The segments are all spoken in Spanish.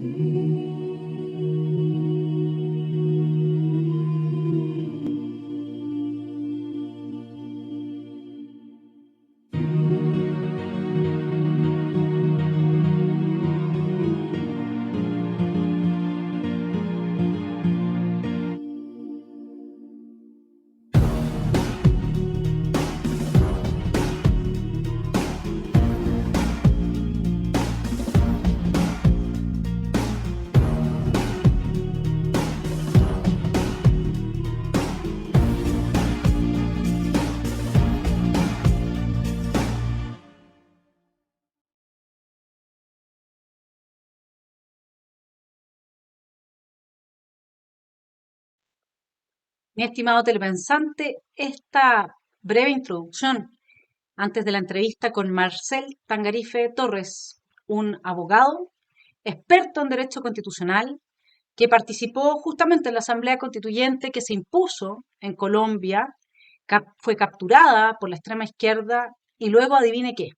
Mi estimado telepensante, esta breve introducción antes de la entrevista con Marcel Tangarife Torres, un abogado experto en derecho constitucional que participó justamente en la Asamblea Constituyente que se impuso en Colombia, fue capturada por la extrema izquierda y luego adivine qué,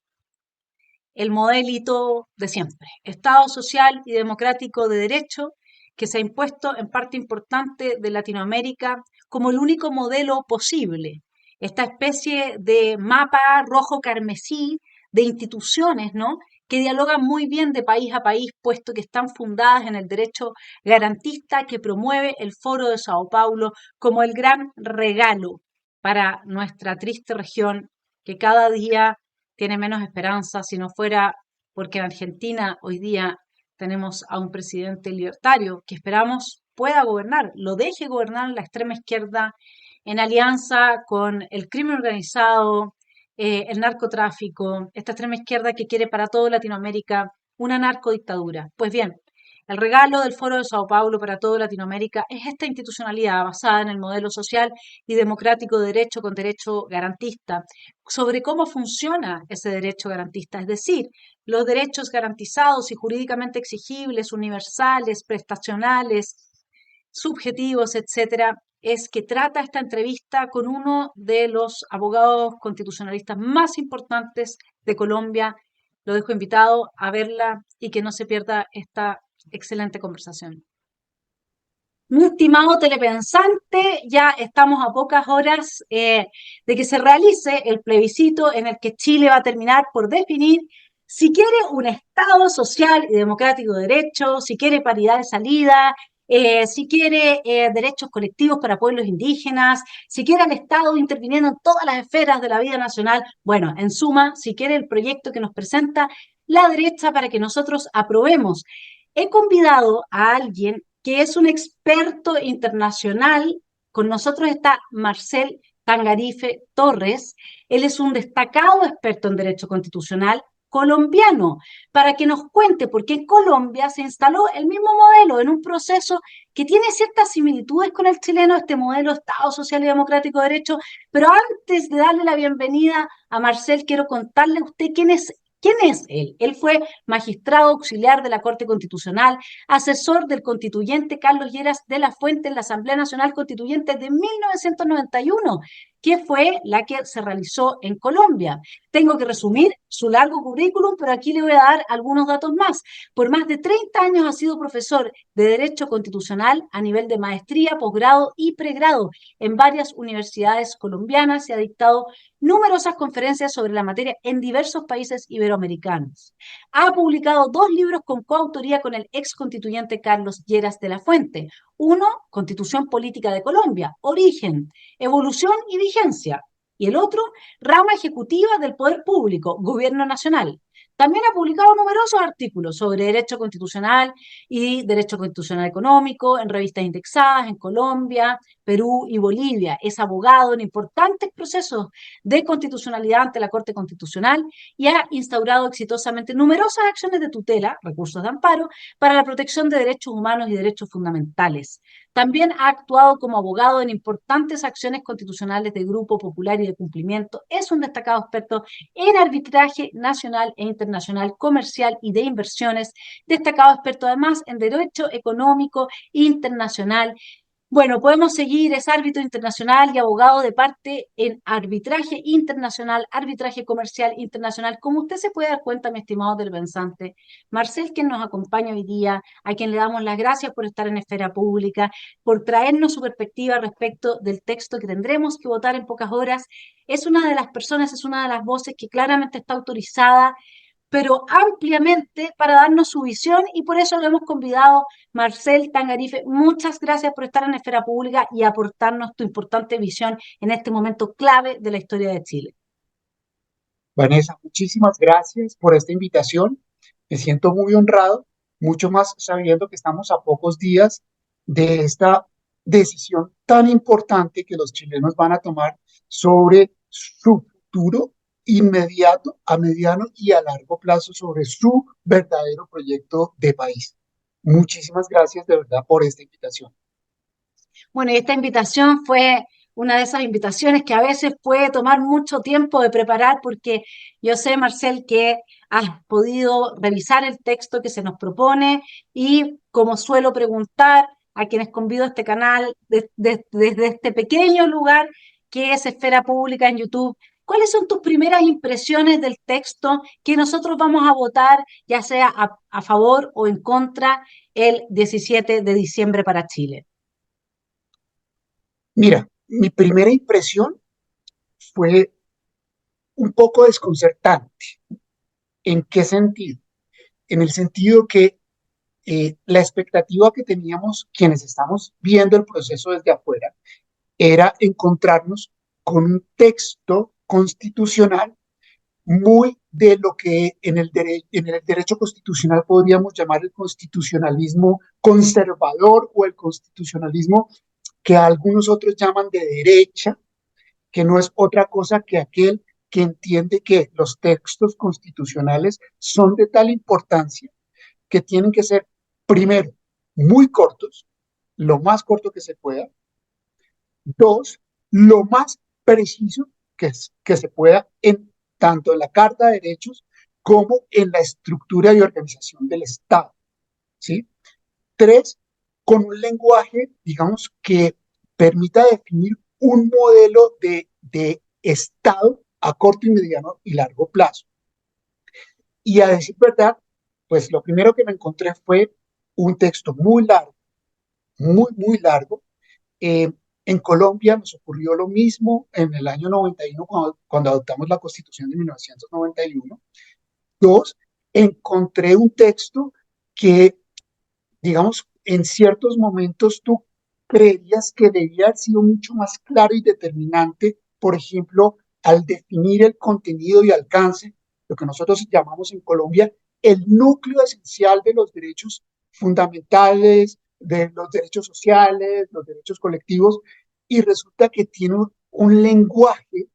el modelito de siempre, Estado social y democrático de derecho que se ha impuesto en parte importante de Latinoamérica como el único modelo posible. Esta especie de mapa rojo carmesí de instituciones, ¿no? Que dialogan muy bien de país a país, puesto que están fundadas en el derecho garantista que promueve el Foro de Sao Paulo como el gran regalo para nuestra triste región que cada día tiene menos esperanza si no fuera porque en Argentina hoy día tenemos a un presidente libertario que esperamos pueda gobernar, lo deje gobernar la extrema izquierda en alianza con el crimen organizado, el narcotráfico, esta extrema izquierda que quiere para toda Latinoamérica una narcodictadura. Pues bien, el regalo del Foro de Sao Paulo para toda Latinoamérica es esta institucionalidad basada en el modelo social y democrático de derecho con derecho garantista, sobre cómo funciona ese derecho garantista, es decir, los derechos garantizados y jurídicamente exigibles, universales, prestacionales, subjetivos, etcétera, es que trata esta entrevista con uno de los abogados constitucionalistas más importantes de Colombia. Lo dejo invitado a verla y que no se pierda esta excelente conversación. Mi estimado telepensante, ya estamos a pocas horas de que se realice el plebiscito en el que Chile va a terminar por definir si quiere un Estado social y democrático de derecho, si quiere paridad de salida, si quiere derechos colectivos para pueblos indígenas, si quiere el Estado interviniendo en todas las esferas de la vida nacional. Bueno, en suma, si quiere el proyecto que nos presenta la derecha para que nosotros aprobemos. He convidado a alguien que es un experto internacional. Con nosotros está Marcel Tangarife Torres. Él es un destacado experto en derecho constitucional colombiano, para que nos cuente por qué en Colombia se instaló el mismo modelo en un proceso que tiene ciertas similitudes con el chileno, este modelo de Estado Social y Democrático de Derecho. Pero antes de darle la bienvenida a Marcel, quiero contarle a usted ¿quién es él? Él fue magistrado auxiliar de la Corte Constitucional, asesor del constituyente Carlos Lleras de la Fuente en la Asamblea Nacional Constituyente de 1991, que fue la que se realizó en Colombia. Tengo que resumir su largo currículum, pero aquí le voy a dar algunos datos más. Por más de 30 años ha sido profesor de Derecho Constitucional a nivel de maestría, posgrado y pregrado en varias universidades colombianas y ha dictado numerosas conferencias sobre la materia en diversos países iberoamericanos. Ha publicado 2 libros con coautoría con el ex constituyente Carlos Lleras de la Fuente. Uno, Constitución Política de Colombia, Origen, Evolución y Vigencia. Y el otro, Rama Ejecutiva del Poder Público, Gobierno Nacional. También ha publicado numerosos artículos sobre derecho constitucional y derecho constitucional económico en revistas indexadas en Colombia, Perú y Bolivia. Es abogado en importantes procesos de constitucionalidad ante la Corte Constitucional y ha instaurado exitosamente numerosas acciones de tutela, recursos de amparo, para la protección de derechos humanos y derechos fundamentales. También ha actuado como abogado en importantes acciones constitucionales de Grupo Popular y de Cumplimiento. Es un destacado experto en arbitraje nacional e internacional, comercial y de inversiones. Destacado experto además en derecho económico internacional. Bueno, podemos seguir, es árbitro internacional y abogado de parte en arbitraje internacional, arbitraje comercial internacional. Como usted se puede dar cuenta, mi estimado telepensante, Marcel, quien nos acompaña hoy día, a quien le damos las gracias por estar en esfera pública, por traernos su perspectiva respecto del texto que tendremos que votar en pocas horas, es una de las personas, es una de las voces que claramente está autorizada pero ampliamente para darnos su visión y por eso lo hemos convidado, Marcel Tangarife. Muchas gracias por estar en Esfera Pública y aportarnos tu importante visión en este momento clave de la historia de Chile. Vanessa, muchísimas gracias por esta invitación. Me siento muy honrado, mucho más sabiendo que estamos a pocos días de esta decisión tan importante que los chilenos van a tomar sobre su futuro inmediato, a mediano y a largo plazo, sobre su verdadero proyecto de país. Muchísimas gracias de verdad por esta invitación. Bueno, y esta invitación fue una de esas invitaciones que a veces puede tomar mucho tiempo de preparar porque yo sé, Marcel, que has podido revisar el texto que se nos propone y como suelo preguntar a quienes convido a este canal desde este pequeño lugar que es Esfera Pública en YouTube, ¿cuáles son tus primeras impresiones del texto que nosotros vamos a votar, ya sea a favor o en contra, el 17 de diciembre para Chile? Mira, mi primera impresión fue un poco desconcertante. ¿En qué sentido? En el sentido que la expectativa que teníamos quienes estamos viendo el proceso desde afuera era encontrarnos con un texto constitucional muy de lo que en el derecho constitucional podríamos llamar el constitucionalismo conservador o el constitucionalismo que algunos otros llaman de derecha, que no es otra cosa que aquel que entiende que los textos constitucionales son de tal importancia que tienen que ser, primero, muy cortos, lo más corto que se pueda. Dos, lo más preciso que se pueda en tanto en la Carta de Derechos como en la estructura y organización del Estado. ¿Sí? Tres, con un lenguaje, digamos, que permita definir un modelo de Estado a corto y mediano y largo plazo. Y a decir verdad, pues lo primero que me encontré fue un texto muy largo, muy largo. Eh, en Colombia nos ocurrió lo mismo en el año 91 cuando adoptamos la Constitución de 1991. Dos, encontré un texto que, digamos, en ciertos momentos tú creerías que debía haber sido mucho más claro y determinante, por ejemplo, al definir el contenido y alcance, lo que nosotros llamamos en Colombia el núcleo esencial de los derechos fundamentales, de los derechos sociales, los derechos colectivos, y resulta que tiene un lenguaje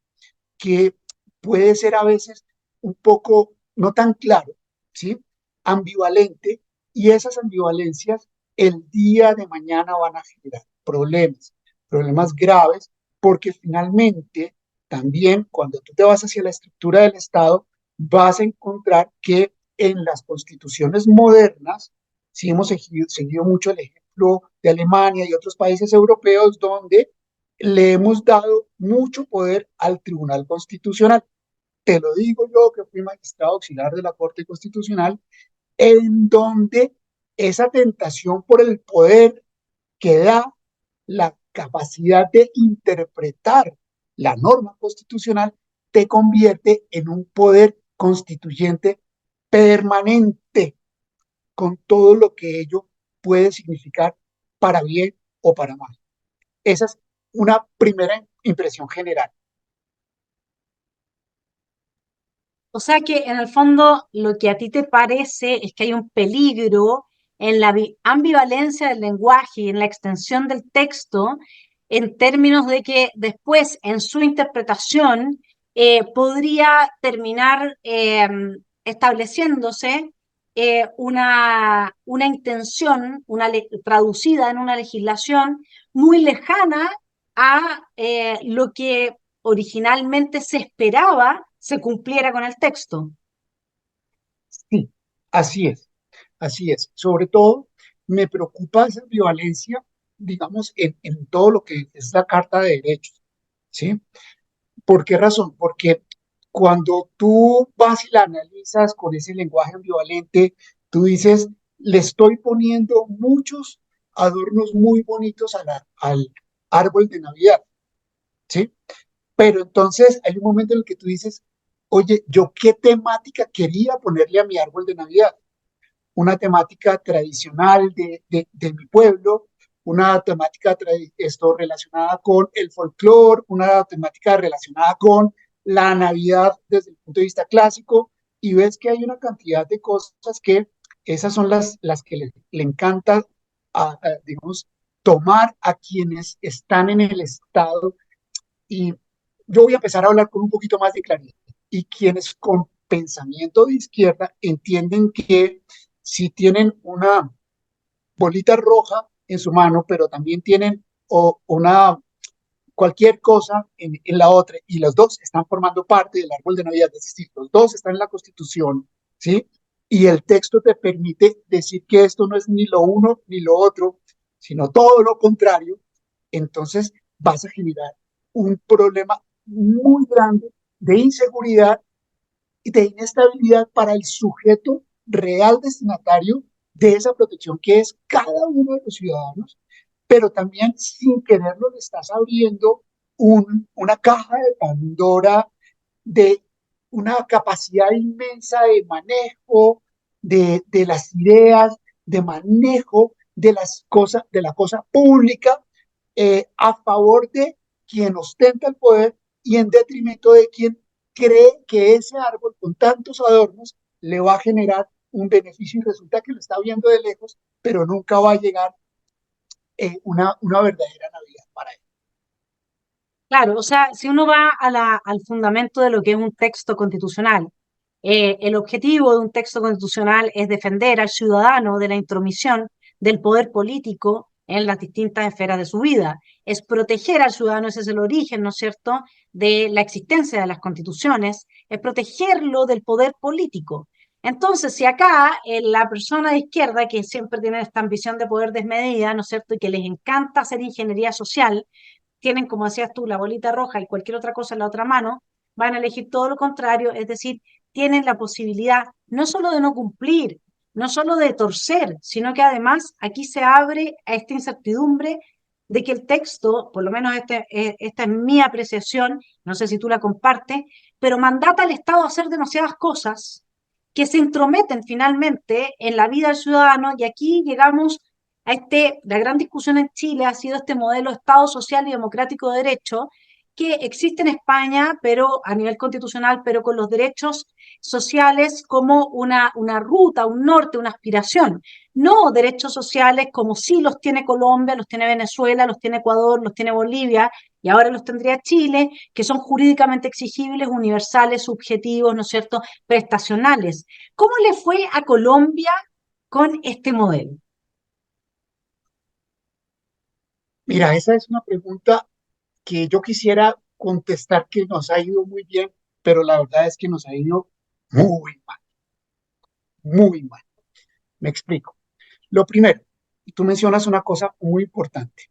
que puede ser a veces un poco no tan claro, ¿sí? Ambivalente, y esas ambivalencias el día de mañana van a generar problemas, problemas graves, porque finalmente también cuando tú te vas hacia la estructura del Estado, vas a encontrar que en las constituciones modernas, sí hemos seguido mucho el ejemplo de Alemania y otros países europeos donde le hemos dado mucho poder al Tribunal Constitucional. Te lo digo yo que fui magistrado auxiliar de la Corte Constitucional, en donde esa tentación por el poder que da la capacidad de interpretar la norma constitucional te convierte en un poder constituyente permanente, con todo lo que ello puede significar para bien o para mal. Esa es una primera impresión general. O sea que en el fondo lo que a ti te parece es que hay un peligro en la ambivalencia del lenguaje y en la extensión del texto en términos de que después en su interpretación podría terminar estableciéndose una intención traducida en una legislación muy lejana a lo que originalmente se esperaba se cumpliera con el texto. Sí, así es, así es. Sobre todo, me preocupa esa ambivalencia digamos, en todo lo que es la Carta de Derechos, ¿sí? ¿Por qué razón? Porque cuando tú vas y la analizas con ese lenguaje ambivalente, tú dices, le estoy poniendo muchos adornos muy bonitos al árbol de Navidad, ¿sí? Pero entonces hay un momento en el que tú dices, oye, ¿yo qué temática quería ponerle a mi árbol de Navidad? Una temática tradicional de mi pueblo, una temática esto relacionada con el folclore, una temática relacionada con la Navidad desde el punto de vista clásico, y ves que hay una cantidad de cosas que esas son las que le encanta, digamos, tomar a quienes están en el Estado. Y yo voy a empezar a hablar con un poquito más de claridad. Y quienes con pensamiento de izquierda entienden que si tienen una bolita roja en su mano, pero también tienen una cualquier cosa en la otra, y los dos están formando parte del árbol de Navidad, es decir, los dos están en la Constitución, ¿sí? Y el texto te permite decir que esto no es ni lo uno ni lo otro, sino todo lo contrario. Entonces vas a generar un problema muy grande de inseguridad y de inestabilidad para el sujeto real destinatario de esa protección que es cada uno de los ciudadanos, pero también sin quererlo le estás abriendo una caja de Pandora de una capacidad inmensa de manejo de las ideas, de manejo de las cosas, de la cosa pública, a favor de quien ostenta el poder y en detrimento de quien cree que ese árbol con tantos adornos le va a generar un beneficio y resulta que lo está viendo de lejos, pero nunca va a llegar una verdadera Navidad para él. Claro, o sea, si uno va a al fundamento de lo que es un texto constitucional, el objetivo de un texto constitucional es defender al ciudadano de la intromisión del poder político en las distintas esferas de su vida. Es proteger al ciudadano, ese es el origen, ¿no es cierto?, de la existencia de las constituciones, es protegerlo del poder político. Entonces, si acá la persona de izquierda, que siempre tiene esta ambición de poder desmedida, ¿no es cierto?, y que les encanta hacer ingeniería social, tienen, como decías tú, la bolita roja y cualquier otra cosa en la otra mano, van a elegir todo lo contrario, es decir, tienen la posibilidad no solo de no cumplir, no solo de torcer, sino que además aquí se abre a esta incertidumbre de que el texto, por lo menos esta es mi apreciación, no sé si tú la compartes, pero mandata al Estado a hacer demasiadas cosas que se entrometen finalmente en la vida del ciudadano y aquí llegamos la gran discusión en Chile ha sido este modelo de Estado social y democrático de derecho que existe en España, pero a nivel constitucional, pero con los derechos sociales como una ruta, un norte, una aspiración. No derechos sociales como sí los tiene Colombia, los tiene Venezuela, los tiene Ecuador, los tiene Bolivia y ahora los tendría Chile, que son jurídicamente exigibles, universales, subjetivos, ¿no es cierto?, prestacionales. ¿Cómo le fue a Colombia con este modelo? Mira, esa es una pregunta que yo quisiera contestar que nos ha ido muy bien, pero la verdad es que nos ha ido muy mal, muy mal. Me explico. Lo primero, tú mencionas una cosa muy importante.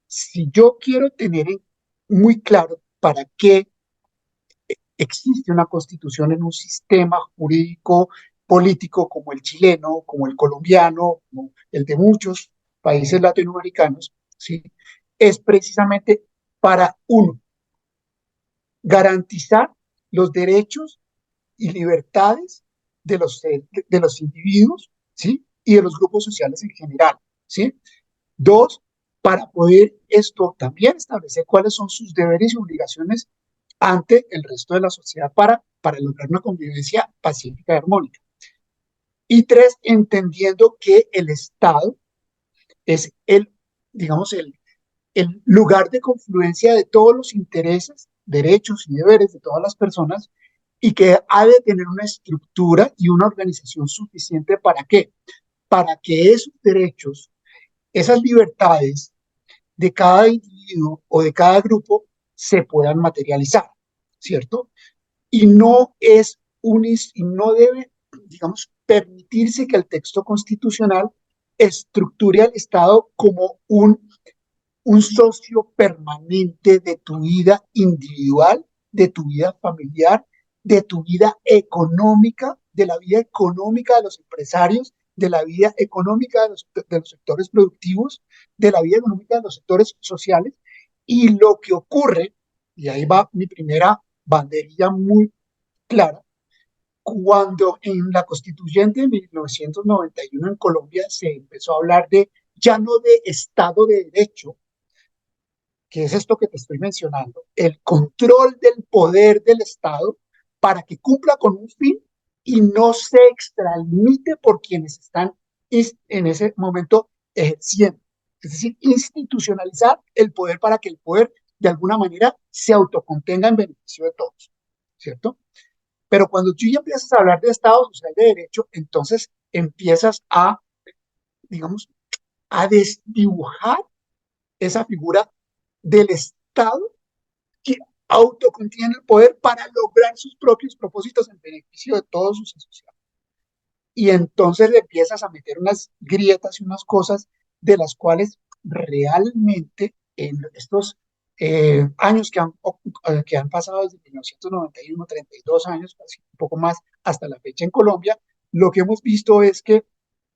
Si yo quiero tener muy claro para qué existe una constitución en un sistema jurídico político como el chileno, como el colombiano, como el de muchos países latinoamericanos, ¿sí? Es precisamente para, uno, garantizar los derechos y libertades de los individuos, ¿sí? Y de los grupos sociales en general, ¿sí? Dos, para poder esto también establecer cuáles son sus deberes y obligaciones ante el resto de la sociedad para lograr una convivencia pacífica y armónica. Y tres, entendiendo que el Estado es digamos, el lugar de confluencia de todos los intereses, derechos y deberes de todas las personas y que ha de tener una estructura y una organización suficiente para qué? Para que esos derechos, esas libertades de cada individuo o de cada grupo se puedan materializar, ¿cierto? Y no es y no debe, digamos, permitirse que el texto constitucional estructure al Estado como un un socio permanente de tu vida individual, de tu vida familiar, de tu vida económica, de la vida económica de los empresarios, de la vida económica de los sectores productivos, de la vida económica de los sectores sociales. Y lo que ocurre, y ahí va mi primera banderilla muy clara, cuando en la constituyente de 1991 en Colombia se empezó a hablar de ya no de Estado de Derecho, que es esto que te estoy mencionando, el control del poder del Estado para que cumpla con un fin y no se extralimite por quienes están en ese momento ejerciendo. Es decir, institucionalizar el poder para que el poder de alguna manera se autocontenga en beneficio de todos, ¿cierto? Pero cuando tú ya empiezas a hablar de Estado social de derecho, entonces empiezas a, digamos, a desdibujar esa figura del Estado que autocontiene el poder para lograr sus propios propósitos en beneficio de todos sus asociados. Y entonces le empiezas a meter unas grietas y unas cosas de las cuales realmente en estos años que han pasado desde 1991, 32 años, casi un poco más hasta la fecha en Colombia, lo que hemos visto es que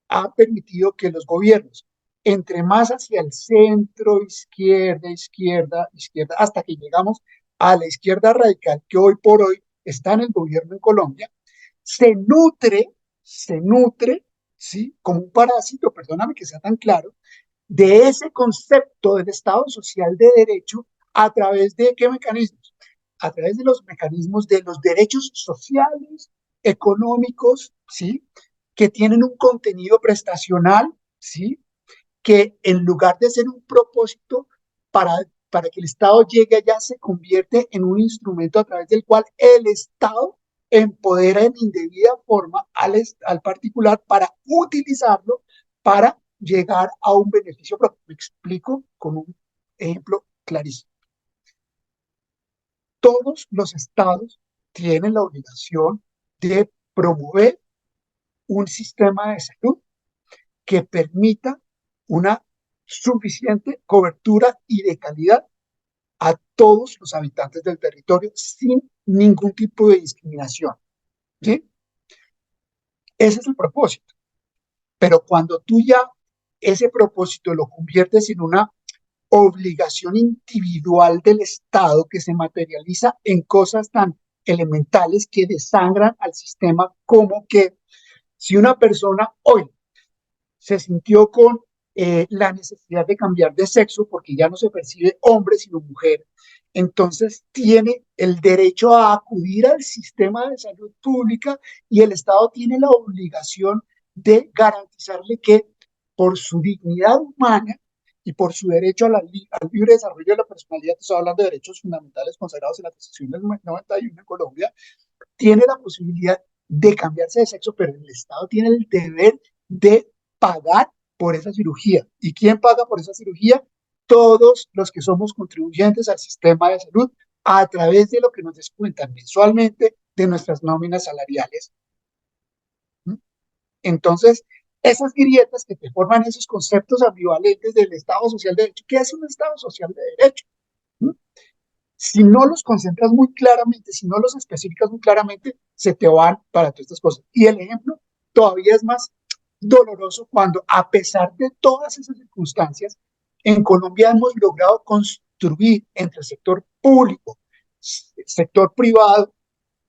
ha permitido que los gobiernos, entre más hacia el centro, izquierda, izquierda, izquierda, hasta que llegamos a la izquierda radical, que hoy por hoy está en el gobierno en Colombia, se nutre, se nutre, ¿sí? Como un parásito, perdóname que sea tan claro, de ese concepto del Estado social de derecho a través de qué mecanismos? A través de los mecanismos de los derechos sociales, económicos, ¿sí? Que tienen un contenido prestacional, ¿sí? Que en lugar de ser un propósito para, para que el Estado llegue allá, se convierte en un instrumento a través del cual el Estado empodera en indebida forma al particular para utilizarlo para llegar a un beneficio propio. Me explico con un ejemplo clarísimo. Todos los estados tienen la obligación de promover un sistema de salud que permita una suficiente cobertura y de calidad a todos los habitantes del territorio sin ningún tipo de discriminación. ¿Sí? Ese es el propósito. Pero cuando tú ya ese propósito lo conviertes en una obligación individual del Estado que se materializa en cosas tan elementales que desangran al sistema, como que si una persona hoy se sintió con la necesidad de cambiar de sexo porque ya no se percibe hombre sino mujer, entonces tiene el derecho a acudir al sistema de salud pública y el Estado tiene la obligación de garantizarle que por su dignidad humana y por su derecho al libre desarrollo de la personalidad, estoy hablando de derechos fundamentales consagrados en la Constitución del 91 en Colombia, tiene la posibilidad de cambiarse de sexo, pero el Estado tiene el deber de pagar por esa cirugía. ¿Y quién paga por esa cirugía? Todos los que somos contribuyentes al sistema de salud a través de lo que nos descuentan mensualmente de nuestras nóminas salariales. Entonces, esas grietas que te forman esos conceptos ambivalentes del Estado social de derecho, ¿qué es un Estado social de derecho? Si no los concentras muy claramente, si no los especificas muy claramente, se te van para todas estas cosas. Y el ejemplo todavía es más doloroso cuando, a pesar de todas esas circunstancias, en Colombia hemos logrado construir entre el sector público, sector privado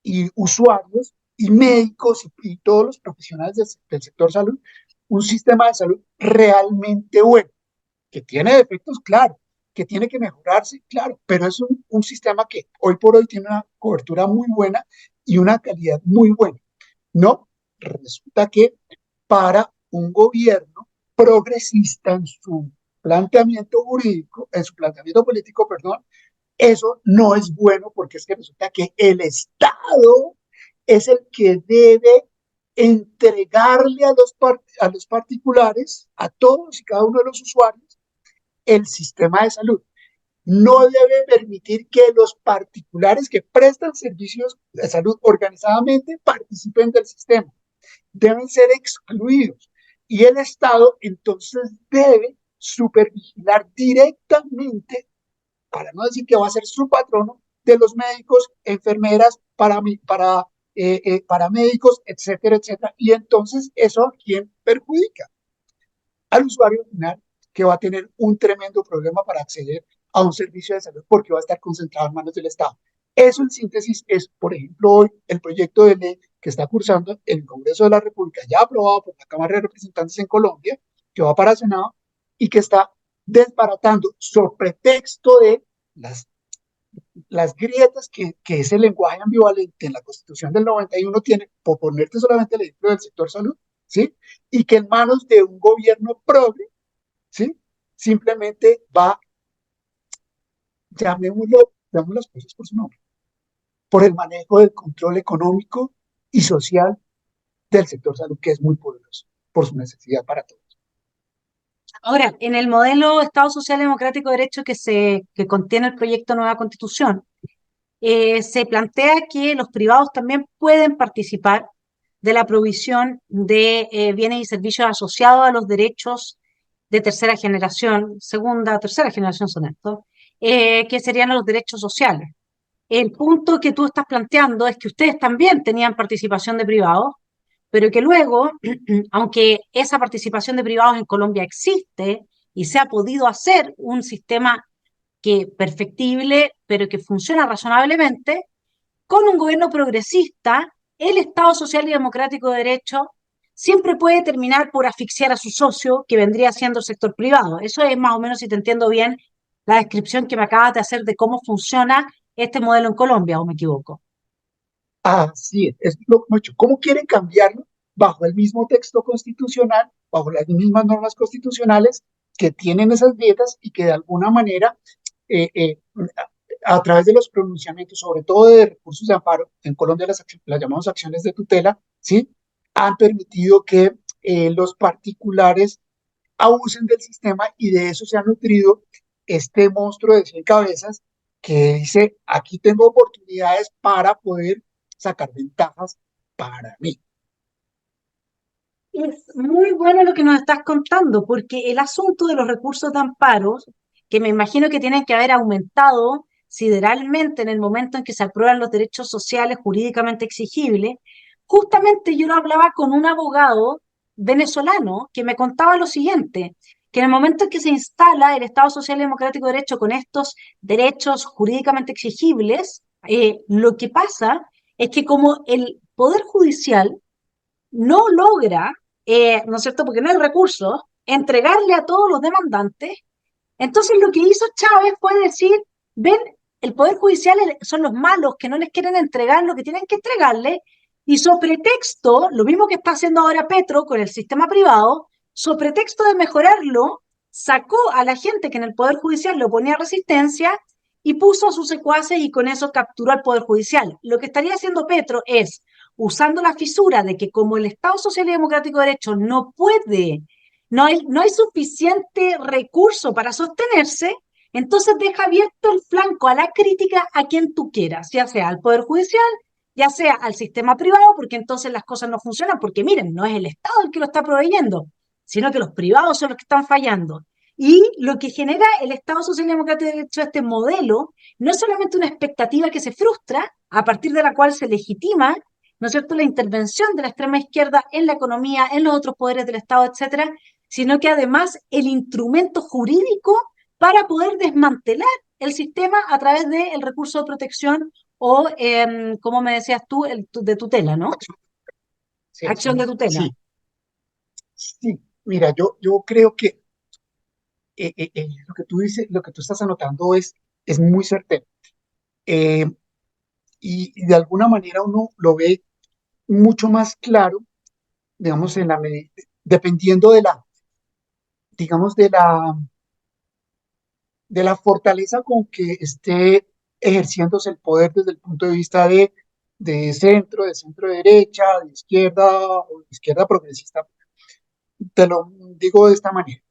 y usuarios y médicos y todos los profesionales del sector salud, un sistema de salud realmente bueno que tiene defectos, claro, que tiene que mejorarse, claro, pero es un sistema que hoy por hoy tiene una cobertura muy buena y una calidad muy buena. No, resulta que para un gobierno progresista en su planteamiento jurídico, en su planteamiento político, perdón, eso no es bueno porque es que resulta que el Estado es el que debe entregarle a los particulares, a todos y cada uno de los usuarios, el sistema de salud. No debe permitir que los particulares que prestan servicios de salud organizadamente participen del sistema. Deben ser excluidos. Y el Estado entonces debe supervigilar directamente, para no decir que va a ser su patrono, de los médicos, enfermeras, paramédicos, etcétera, etcétera. Y entonces, ¿eso a quién perjudica? Al usuario final, que va a tener un tremendo problema para acceder a un servicio de salud porque va a estar concentrado en manos del Estado. Eso, en síntesis, es, por ejemplo, hoy el proyecto de ley que está cursando en el Congreso de la República, ya aprobado por la Cámara de Representantes en Colombia, que va para el Senado y que está desbaratando, sobre pretexto de las grietas que ese lenguaje ambivalente en la Constitución del 91 tiene, por ponerte solamente el ejemplo del sector salud, ¿sí? Y que en manos de un gobierno progre, ¿sí? Simplemente va, llamemos las cosas por su nombre, por el manejo del control económico y social del sector salud, que es muy poderoso por su necesidad para todos. Ahora, en el modelo Estado Social Democrático de Derecho que contiene el proyecto de nueva Constitución, se plantea que los privados también pueden participar de la provisión de bienes y servicios asociados a los derechos de tercera generación, segunda, tercera generación son estos, que serían los derechos sociales. El punto que tú estás planteando es que ustedes también tenían participación de privados, pero que luego, aunque esa participación de privados en Colombia existe y se ha podido hacer un sistema que perfectible, pero que funciona razonablemente, con un gobierno progresista, el Estado Social y Democrático de Derecho siempre puede terminar por asfixiar a su socio, que vendría siendo el sector privado. Eso es más o menos, si te entiendo bien, la descripción que me acabas de hacer de cómo funciona este modelo en Colombia, ¿o me equivoco? Así es lo mucho. ¿Cómo quieren cambiarlo? Bajo el mismo texto constitucional, bajo las mismas normas constitucionales que tienen esas dietas y que de alguna manera, eh, eh, a través de los pronunciamientos, sobre todo de recursos de amparo, en Colombia las llamamos acciones de tutela, ¿sí? Han permitido que los particulares abusen del sistema y de eso se ha nutrido este monstruo de 100 cabezas que dice, aquí tengo oportunidades para poder sacar ventajas para mí. Es muy bueno lo que nos estás contando, porque el asunto de los recursos de amparo, que me imagino que tienen que haber aumentado sideralmente en el momento en que se aprueban los derechos sociales jurídicamente exigibles, justamente yo lo hablaba con un abogado venezolano que me contaba lo siguiente, que en el momento en que se instala el Estado Social y Democrático de Derecho con estos derechos jurídicamente exigibles, lo que pasa es que como el Poder Judicial no logra, ¿no es cierto?, porque no hay recursos, entregarle a todos los demandantes. Entonces lo que hizo Chávez fue decir, ven, el Poder Judicial son los malos que no les quieren entregar lo que tienen que entregarle, y sobre pretexto, lo mismo que está haciendo ahora Petro con el sistema privado, sobre pretexto de mejorarlo, sacó a la gente que en el Poder Judicial le oponía resistencia y puso a sus secuaces y con eso capturó al Poder Judicial. Lo que estaría haciendo Petro es, usando la fisura de que como el Estado Social y Democrático de Derecho no puede, no hay suficiente recurso para sostenerse, entonces deja abierto el flanco a la crítica a quien tú quieras, ya sea al Poder Judicial, ya sea al sistema privado, porque entonces las cosas no funcionan, porque miren, no es el Estado el que lo está proveyendo, sino que los privados son los que están fallando. Y lo que genera el Estado Social y Democrático de Derecho, este modelo, no es solamente una expectativa que se frustra, a partir de la cual se legitima, ¿no es cierto?, la intervención de la extrema izquierda en la economía, en los otros poderes del Estado, etcétera, sino que además el instrumento jurídico para poder desmantelar el sistema a través del recurso de protección o, como me decías tú, de tutela, ¿no? Sí, Acción de tutela. sí, sí. Mira, yo creo que lo que tú dices, lo que tú estás anotando es muy certero. Eh, y de alguna manera uno lo ve mucho más claro, digamos, dependiendo digamos, de la fortaleza con que esté ejerciéndose el poder desde el punto de vista de centro derecha, de izquierda o de izquierda progresista. Te lo digo de esta manera.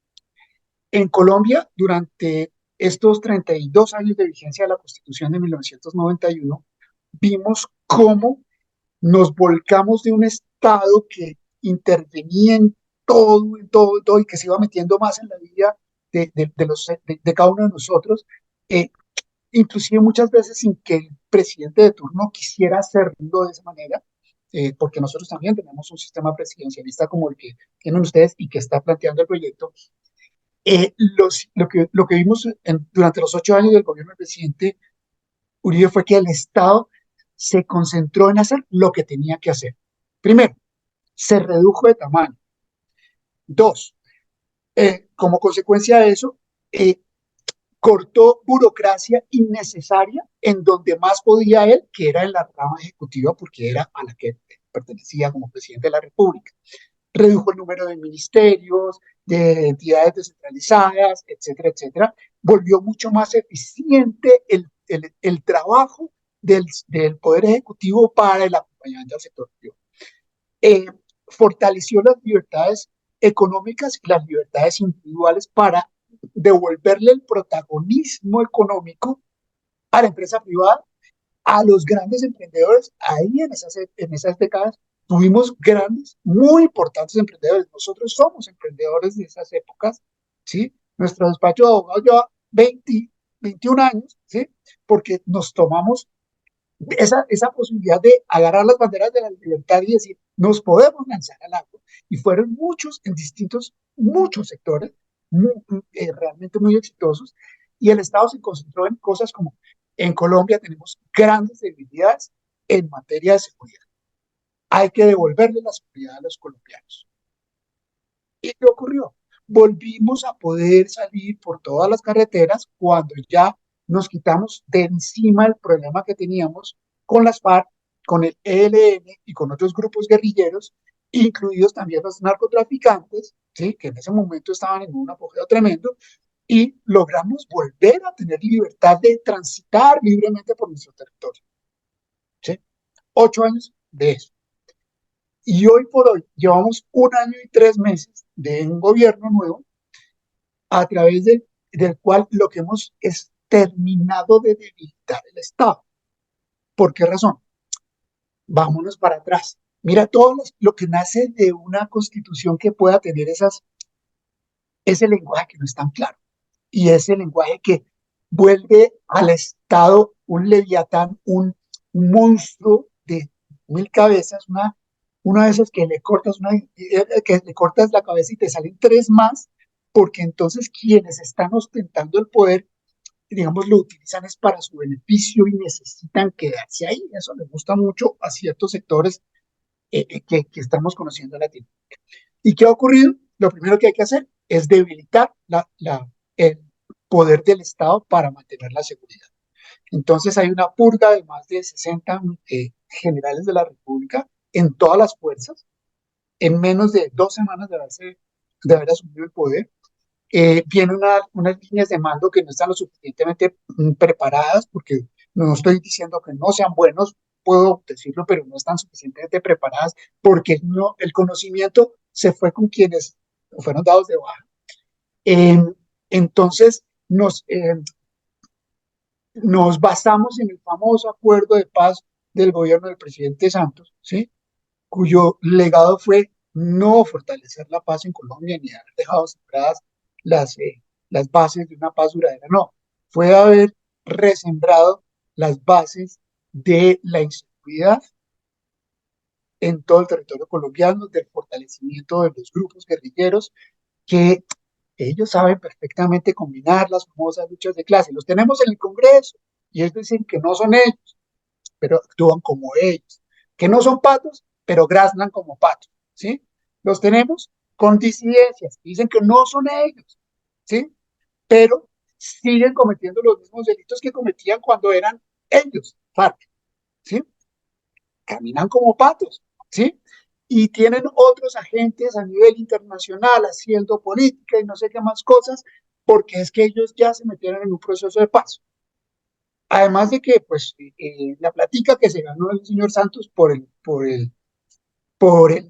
En Colombia, durante estos 32 años de vigencia de la Constitución de 1991, vimos cómo nos volcamos de un Estado que intervenía en todo, y que se iba metiendo más en la vida de cada uno de nosotros, eh, inclusive muchas veces sin que el presidente de turno quisiera hacerlo de esa manera, porque nosotros también tenemos un sistema presidencialista como el que tienen ustedes y que está planteando el proyecto. Lo que vimos durante los 8 años del gobierno del presidente Uribe fue que el Estado se concentró en hacer lo que tenía que hacer. Primero, se redujo de tamaño. Dos, como consecuencia de eso, eh, cortó burocracia innecesaria en donde más podía él, que era en la rama ejecutiva, porque era a la que pertenecía como presidente de la República. Redujo el número de ministerios, de entidades descentralizadas, etcétera, etcétera. Volvió mucho más eficiente el trabajo del Poder Ejecutivo para el acompañamiento al sector privado. Eh, Fortaleció las libertades económicas y las libertades individuales para devolverle el protagonismo económico a la empresa privada, a los grandes emprendedores. Ahí en esas décadas tuvimos grandes, muy importantes emprendedores. Nosotros somos emprendedores de esas épocas, ¿sí? Nuestro despacho de abogados lleva 21 años, ¿sí? Porque nos tomamos esa posibilidad de agarrar las banderas de la libertad y decir, nos podemos lanzar al agua. Y fueron muchos en muchos sectores, realmente muy exitosos. Y el Estado se concentró en cosas como, en Colombia tenemos grandes debilidades en materia de seguridad. Hay que devolverle la seguridad a los colombianos. ¿Y qué ocurrió? Volvimos a poder salir por todas las carreteras cuando ya nos quitamos de encima el problema que teníamos con las FARC, con el ELN y con otros grupos guerrilleros, incluidos también los narcotraficantes, ¿sí? Que en ese momento estaban en un apogeo tremendo, y logramos volver a tener libertad de transitar libremente por nuestro territorio. ¿Sí? 8 años de eso. Y hoy por hoy llevamos 1 año y 3 meses de un gobierno nuevo a través del cual lo que hemos es terminado de debilitar el Estado. ¿Por qué razón? Vámonos para atrás. Mira todo lo que nace de una constitución que pueda tener ese lenguaje que no es tan claro. Y ese lenguaje que vuelve al Estado un leviatán, un monstruo de 1000 cabezas, una de esas que que le cortas la cabeza y te salen tres más, porque entonces quienes están ostentando el poder, digamos, lo utilizan es para su beneficio y necesitan quedarse ahí. Eso les gusta mucho a ciertos sectores que estamos conociendo en Latinoamérica. ¿Y qué ha ocurrido? Lo primero que hay que hacer es debilitar el poder del Estado para mantener la seguridad. Entonces hay una purga de más de 60 generales de la República en todas las fuerzas, en menos de 2 semanas de haber asumido el poder. Vienen unas líneas de mando que no están lo suficientemente preparadas, porque no estoy diciendo que no sean buenos, puedo decirlo, pero no están suficientemente preparadas porque el conocimiento se fue con quienes fueron dados de baja. Eh, entonces, nos basamos en el famoso acuerdo de paz del gobierno del presidente Santos, ¿sí? Cuyo legado fue no fortalecer la paz en Colombia ni haber dejado sembradas las bases de una paz duradera, no, fue haber resembrado las bases de la inseguridad en todo el territorio colombiano, del fortalecimiento de los grupos guerrilleros, que ellos saben perfectamente combinar las famosas luchas de clase. Los tenemos en el Congreso y ellos dicen que no son ellos, pero actúan como ellos, que no son patos, pero graznan como patos, ¿sí? Los tenemos con disidencias, dicen que no son ellos, ¿sí? Pero siguen cometiendo los mismos delitos que cometían cuando eran ellos, FARC, ¿sí? Caminan como patos, ¿sí? Y tienen otros agentes a nivel internacional haciendo política y no sé qué más cosas, porque es que ellos ya se metieron en un proceso de paz. Además de que, pues, la platica que se ganó el señor Santos por el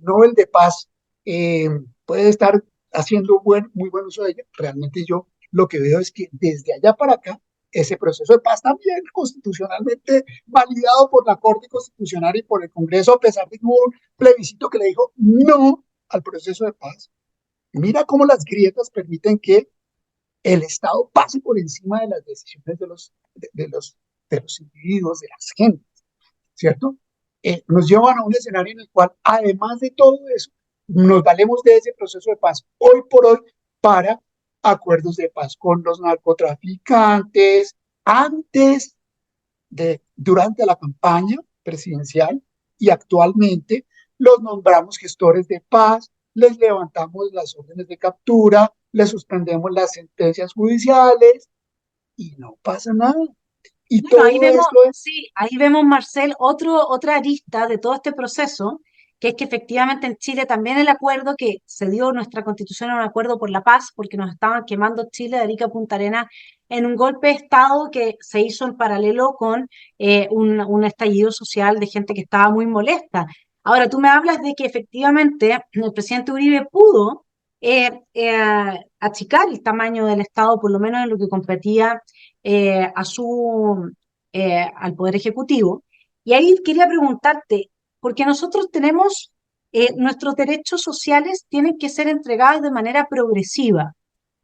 Nobel de Paz, eh, puede estar haciendo muy buen uso de ella. Realmente yo lo que veo es que desde allá para acá, ese proceso de paz también constitucionalmente validado por la Corte Constitucional y por el Congreso, a pesar de que hubo un plebiscito que le dijo no al proceso de paz. Mira cómo las grietas permiten que el Estado pase por encima de las decisiones de los individuos, de las gentes, ¿cierto? Nos llevan a un escenario en el cual, además de todo eso, nos valemos de ese proceso de paz hoy por hoy para acuerdos de paz con los narcotraficantes, antes durante la campaña presidencial y actualmente los nombramos gestores de paz, les levantamos las órdenes de captura, les suspendemos las sentencias judiciales y no pasa nada. Y Bueno, ahí todo vemos, esto es, sí, ahí vemos, Marcel, otra arista de todo este proceso, que es que efectivamente en Chile también el acuerdo que se dio nuestra constitución era un acuerdo por la paz, porque nos estaban quemando Chile de Arica a Punta Arenas en un golpe de Estado que se hizo en paralelo con un estallido social de gente que estaba muy molesta. Ahora, tú me hablas de que efectivamente el presidente Uribe pudo achicar el tamaño del Estado, por lo menos en lo que competía al Poder Ejecutivo. Y ahí quería preguntarte, porque nosotros tenemos, nuestros derechos sociales tienen que ser entregados de manera progresiva.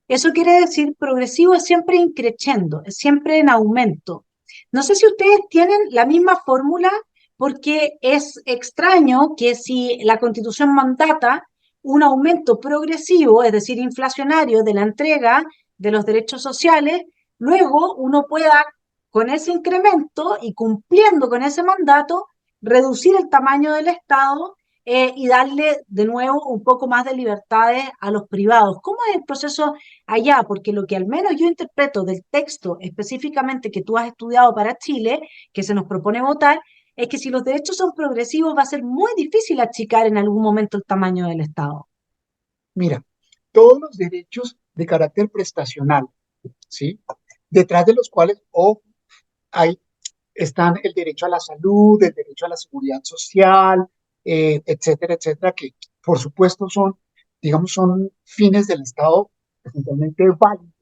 Eso quiere decir, progresivo es siempre increciendo, es siempre en aumento. No sé si ustedes tienen la misma fórmula, porque es extraño que si la Constitución mandata un aumento progresivo, es decir, inflacionario de la entrega de los derechos sociales, luego uno pueda, con ese incremento y cumpliendo con ese mandato, reducir el tamaño del Estado y darle de nuevo un poco más de libertades a los privados. ¿Cómo es el proceso allá? Porque lo que al menos yo interpreto del texto específicamente que tú has estudiado para Chile, que se nos propone votar, es que si los derechos son progresivos va a ser muy difícil achicar en algún momento el tamaño del Estado. mira, todos los derechos de carácter prestacional, ¿sí? Detrás de los cuales hay, están el derecho a la salud, el derecho a la seguridad social, etcétera, etcétera, que por supuesto son, digamos, son fines del Estado esencialmente válidos,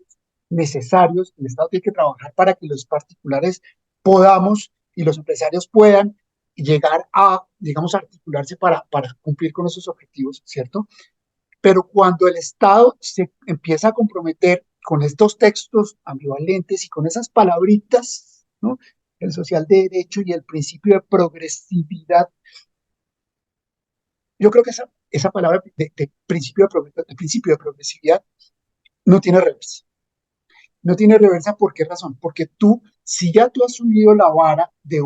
necesarios. El Estado tiene que trabajar para que los particulares podamos y los empresarios puedan llegar a, digamos, articularse para cumplir con esos objetivos, ¿cierto? Pero cuando el Estado se empieza a comprometer con estos textos ambivalentes y con esas palabritas, ¿no? El social de derecho y el principio de progresividad, yo creo que esa palabra de principio de progresividad no tiene reversa. No tiene reversa, ¿por qué razón? Porque tú, si ya tú has subido la vara del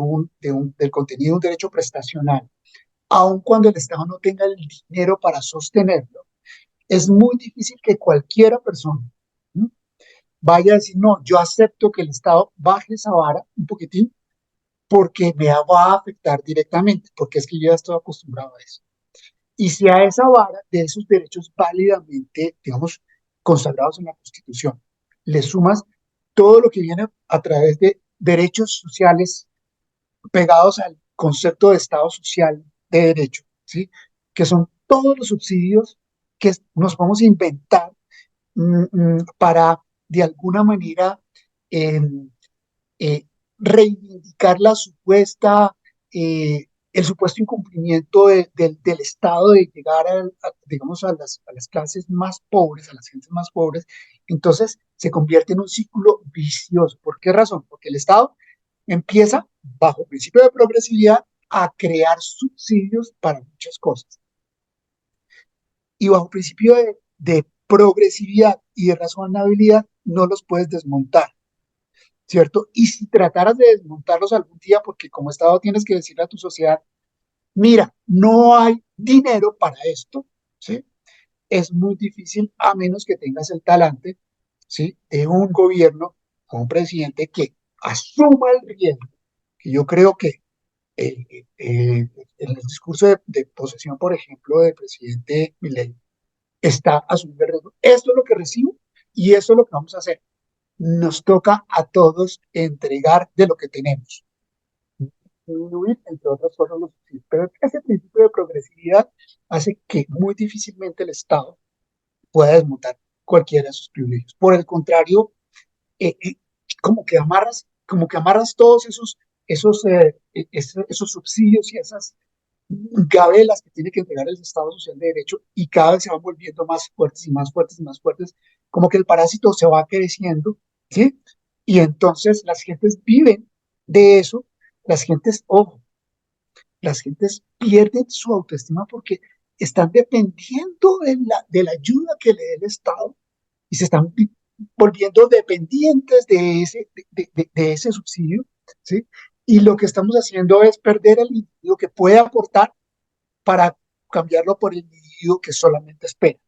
contenido de un derecho prestacional, aun cuando el Estado no tenga el dinero para sostenerlo, es muy difícil que cualquiera persona, ¿no?, vaya a decir, no, yo acepto que el Estado baje esa vara un poquitín porque me va a afectar directamente, porque es que yo ya estoy acostumbrado a eso. Y si a esa vara de esos derechos válidamente, digamos, consagrados en la Constitución, le sumas todo lo que viene a través de derechos sociales pegados al concepto de Estado social de derecho, ¿sí? Que son todos los subsidios que nos vamos a inventar para, de alguna manera, eh, eh, reivindicar el supuesto incumplimiento del Estado de llegar digamos, a las clases más pobres, a las gentes más pobres. Entonces se convierte en un círculo vicioso. ¿Por qué razón? Porque el Estado empieza, bajo principio de progresividad, a crear subsidios para muchas cosas. Y bajo principio de progresividad y de razonabilidad, no los puedes desmontar, ¿cierto? Y si trataras de desmontarlos algún día, porque como Estado tienes que decirle a tu sociedad, mira, no hay dinero para esto, ¿sí? Es muy difícil a menos que tengas el talante, ¿sí?, de un gobierno con un presidente que asuma el riesgo, que yo creo que en el discurso de posesión, por ejemplo, del presidente Milei, está asumiendo el riesgo. Esto es lo que recibo y eso es lo que vamos a hacer. Nos toca a todos entregar de lo que tenemos. Disminuir, entre otras cosas, los subsidios. Pero ese principio de progresividad hace que muy difícilmente el Estado pueda desmontar cualquiera de sus privilegios. Por el contrario, eh, eh, como que amarras todos esos subsidios y esas gabelas que tiene que entregar el Estado Social de Derecho y cada vez se van volviendo más fuertes y más fuertes y más fuertes como que el parásito se va creciendo, ¿sí? Y entonces las gentes viven de eso, las gentes, ojo, las gentes pierden su autoestima porque están dependiendo de la ayuda que le dé el Estado y se están volviendo dependientes de ese subsidio, ¿sí? Y lo que estamos haciendo es perder al individuo que puede aportar para cambiarlo por el individuo que solamente espera.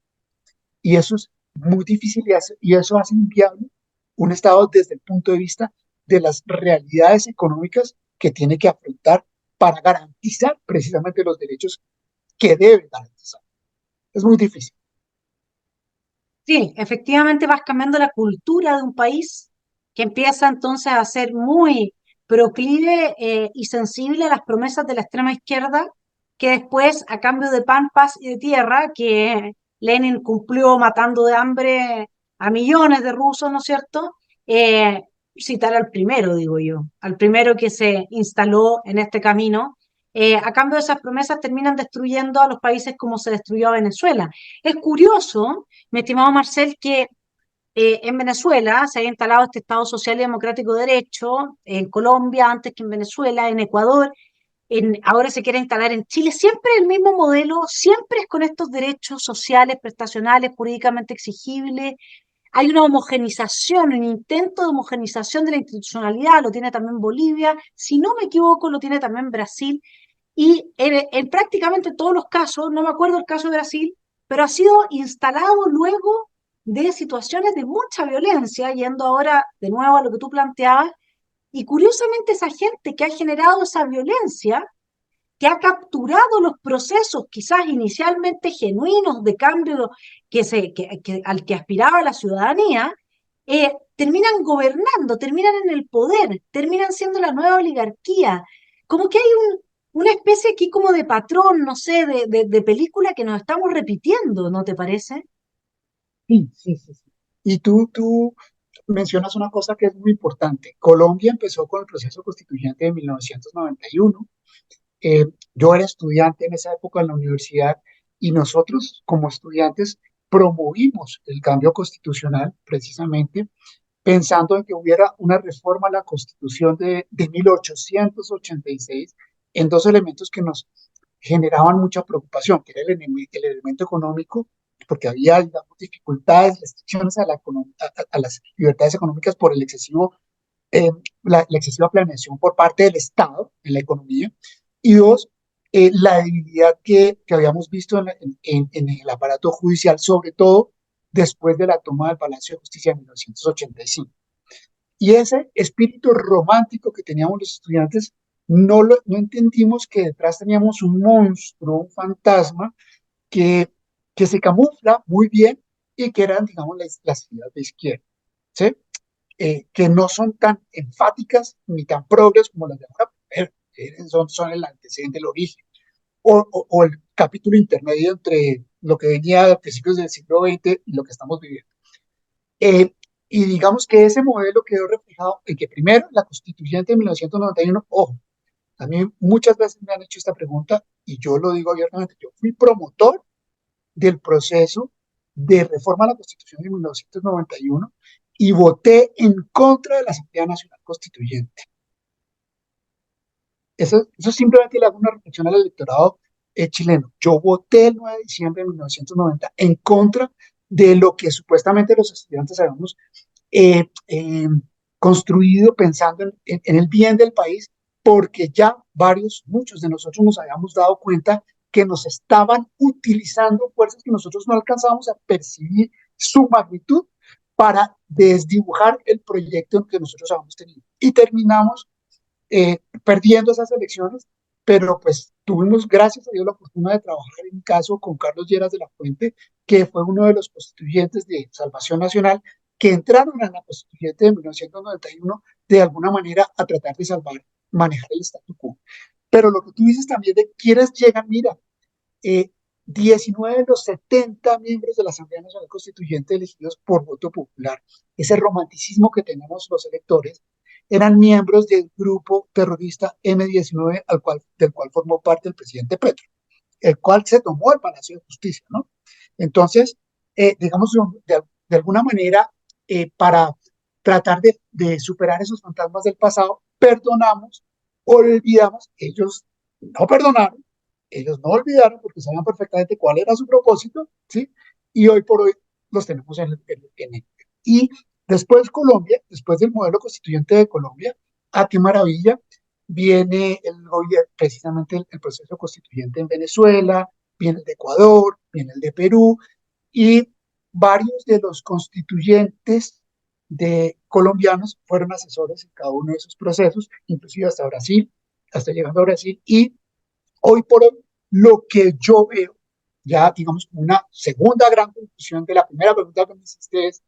Y eso es muy difícil y eso hace inviable un Estado desde el punto de vista de las realidades económicas que tiene que afrontar para garantizar precisamente los derechos que debe garantizar. Es muy difícil. Sí, efectivamente vas cambiando la cultura de un país que empieza entonces a ser muy proclive y sensible a las promesas de la extrema izquierda, que después, a cambio de pan, paz y de tierra, que Lenin cumplió matando de hambre a millones de rusos, ¿no es cierto? Eh, Citar al primero, digo yo, al primero que se instaló en este camino. A cambio de esas promesas terminan destruyendo a los países como se destruyó a Venezuela. Es curioso, mi estimado Marcel, que en Venezuela se había instalado este Estado Social y Democrático de Derecho, en Colombia antes que en Venezuela, en Ecuador, ahora se quiere instalar en Chile, siempre el mismo modelo, siempre es con estos derechos sociales, prestacionales, jurídicamente exigibles. Hay una homogenización, un intento de homogenización de la institucionalidad, lo tiene también Bolivia, si no me equivoco, lo tiene también Brasil, y en prácticamente todos los casos, no me acuerdo el caso de Brasil, pero ha sido instalado luego de situaciones de mucha violencia, yendo ahora de nuevo a lo que tú planteabas, y curiosamente esa gente que ha generado esa violencia, que ha capturado los procesos quizás inicialmente genuinos de cambio al que aspiraba la ciudadanía, terminan gobernando, terminan en el poder, terminan siendo la nueva oligarquía. Como que hay una especie aquí como de patrón, no sé, de película que nos estamos repitiendo, ¿no te parece? Sí, sí, sí, sí. Y tú mencionas una cosa que es muy importante. Colombia empezó con el proceso constituyente de 1991. Yo era estudiante en esa época en la universidad y nosotros como estudiantes promovimos el cambio constitucional precisamente pensando en que hubiera una reforma a la Constitución de 1886 en dos elementos que nos generaban mucha preocupación, que era el elemento económico, porque había, digamos, dificultades, restricciones a las libertades económicas por el excesivo, eh, la excesiva planeación por parte del Estado en la economía, y dos, la debilidad que habíamos visto en el aparato judicial, sobre todo después de la toma del Palacio de Justicia en 1985. Y ese espíritu romántico que teníamos los estudiantes, no entendimos que detrás teníamos un monstruo, un fantasma que, que se camufla muy bien y que eran, digamos, las ideas de izquierda, ¿sí? Que no son tan enfáticas ni tan progres como las de ahora, pero son el antecedente, el origen, o el capítulo intermedio entre lo que venía a principios del siglo XX y lo que estamos viviendo. Eh, y digamos que ese modelo quedó reflejado en que primero la constituyente de 1991, ojo, a mí muchas veces me han hecho esta pregunta y yo lo digo abiertamente, yo fui promotor del proceso de reforma a la constitución de 1991 y voté en contra de la Asamblea Nacional Constituyente. Eso simplemente le hago una reflexión al electorado chileno. Yo voté el 9 de diciembre de 1990 en contra de lo que supuestamente los estudiantes habíamos eh, eh, construido pensando en el bien del país, porque ya muchos de nosotros nos habíamos dado cuenta que nos estaban utilizando fuerzas que nosotros no alcanzábamos a percibir su magnitud para desdibujar el proyecto que nosotros habíamos tenido. Y terminamos perdiendo esas elecciones, pero pues tuvimos, gracias a Dios, la fortuna de trabajar en un caso con Carlos Lleras de la Fuente, que fue uno de los constituyentes de Salvación Nacional, que entraron a la constituyente de 1991 de alguna manera a tratar de salvar, manejar el statu quo. Pero lo que tú dices también de quienes llegan, mira, eh, 19 de los 70 miembros de la Asamblea Nacional Constituyente elegidos por voto popular, ese romanticismo que tenemos los electores, eran miembros del grupo terrorista M-19 del cual formó parte el presidente Petro, el cual se tomó el Palacio de Justicia, ¿no? Entonces, digamos, de alguna manera, para tratar de superar esos fantasmas del pasado, perdonamos, olvidamos, ellos no perdonaron, ellos no olvidaron porque sabían perfectamente cuál era su propósito, ¿sí? Y hoy por hoy los tenemos y después Colombia, después del modelo constituyente de Colombia, ¡ah, qué maravilla! Viene el gobierno, precisamente el proceso constituyente en Venezuela, viene el de Ecuador, viene el de Perú, y varios de los constituyentes de colombianos fueron asesores en cada uno de esos procesos, inclusive hasta Brasil, hasta llegando a Brasil, y hoy por hoy lo que yo veo, ya digamos una segunda gran conclusión de la primera pregunta que me hiciste es,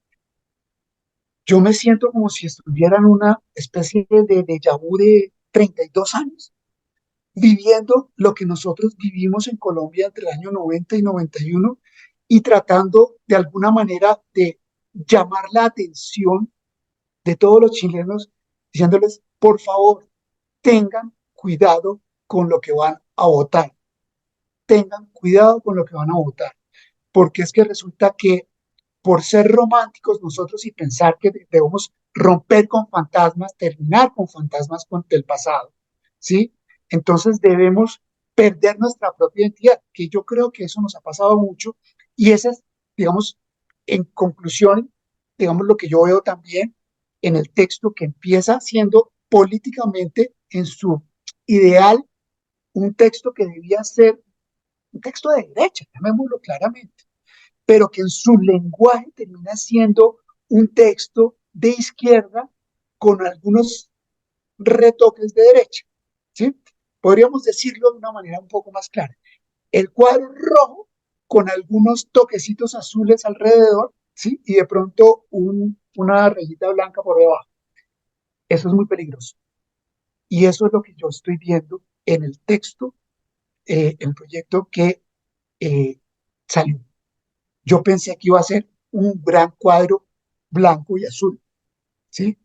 yo me siento como si estuviera en una especie de déjà vu de 32 años, viviendo lo que nosotros vivimos en Colombia entre el año 90 y 91 y tratando de alguna manera de llamar la atención de todos los chilenos, diciéndoles, por favor, tengan cuidado con lo que van a votar, tengan cuidado con lo que van a votar, porque es que resulta que por ser románticos nosotros y pensar que debemos romper con fantasmas, terminar con fantasmas del pasado, ¿sí? Entonces debemos perder nuestra propia identidad, que yo creo que eso nos ha pasado mucho y esa es, digamos, en conclusión, digamos lo que yo veo también en el texto que empieza siendo políticamente en su ideal un texto que debía ser un texto de derecha, llamémoslo claramente, pero que en su lenguaje termina siendo un texto de izquierda con algunos retoques de derecha, ¿sí? Podríamos decirlo de una manera un poco más clara. El cuadro rojo con algunos toquecitos azules alrededor, ¿sí? Y de pronto una rayita blanca por debajo. Eso es muy peligroso. Y eso es lo que yo estoy viendo en el texto, el proyecto que eh, salió. Yo pensé que iba a ser un gran cuadro blanco y azul, ¿sí?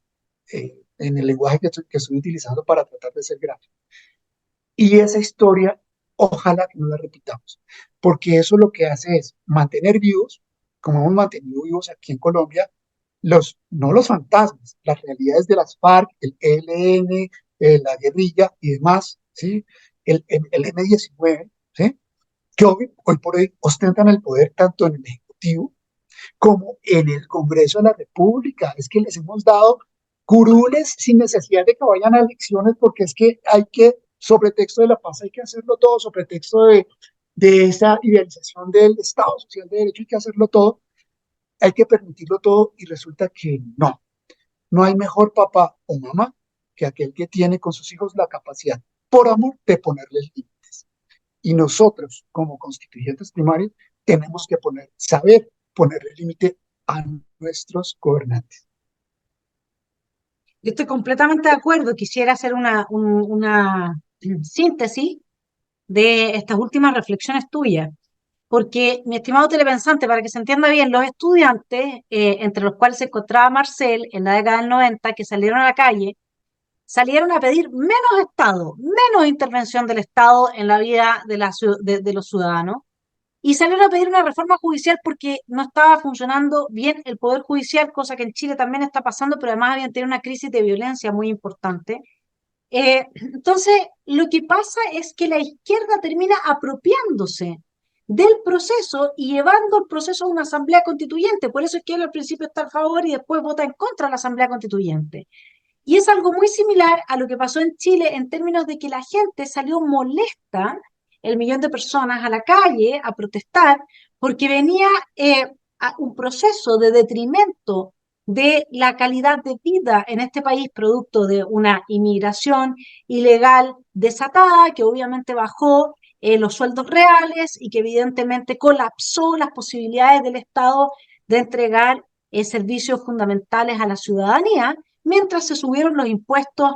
En el lenguaje que estoy utilizando para tratar de ser gráfico. Y esa historia, ojalá que no la repitamos, porque eso lo que hace es mantener vivos, como hemos mantenido vivos aquí en Colombia, no los fantasmas, las realidades de las FARC, el ELN, la guerrilla y demás, ¿sí? El M-19, ¿sí? Que hoy por hoy ostentan el poder tanto en el Ejecutivo como en el Congreso de la República. Es que les hemos dado curules sin necesidad de que vayan a elecciones, porque es que hay que, sobre texto de la paz, hay que hacerlo todo, sobre texto de esa idealización del Estado Social de Derecho, hay que hacerlo todo, hay que permitirlo todo, y resulta que no. No hay mejor papá o mamá que aquel que tiene con sus hijos la capacidad, por amor, de ponerles límites. Y nosotros, como constituyentes primarios, tenemos que saber ponerle límite a nuestros gobernantes. Yo estoy completamente de acuerdo. Quisiera hacer una síntesis de estas últimas reflexiones tuyas. Porque, mi estimado telepensante, para que se entienda bien, los estudiantes, entre los cuales se encontraba Marcel en la década del 90, que salieron a la calle, salieron a pedir menos Estado, menos intervención del Estado en la vida de los ciudadanos, y salieron a pedir una reforma judicial porque no estaba funcionando bien el Poder Judicial, cosa que en Chile también está pasando, pero además habían tenido una crisis de violencia muy importante. Entonces, lo que pasa es que la izquierda termina apropiándose del proceso y llevando el proceso a una asamblea constituyente. Por eso es que él al principio está a favor y después vota en contra de la asamblea constituyente. Y es algo muy similar a lo que pasó en Chile en términos de que la gente salió molesta, el millón de personas a la calle a protestar, porque venía a un proceso de detrimento de la calidad de vida en este país, producto de una inmigración ilegal desatada, que obviamente bajó los sueldos reales y que evidentemente colapsó las posibilidades del Estado de entregar servicios fundamentales a la ciudadanía, mientras se subieron los impuestos.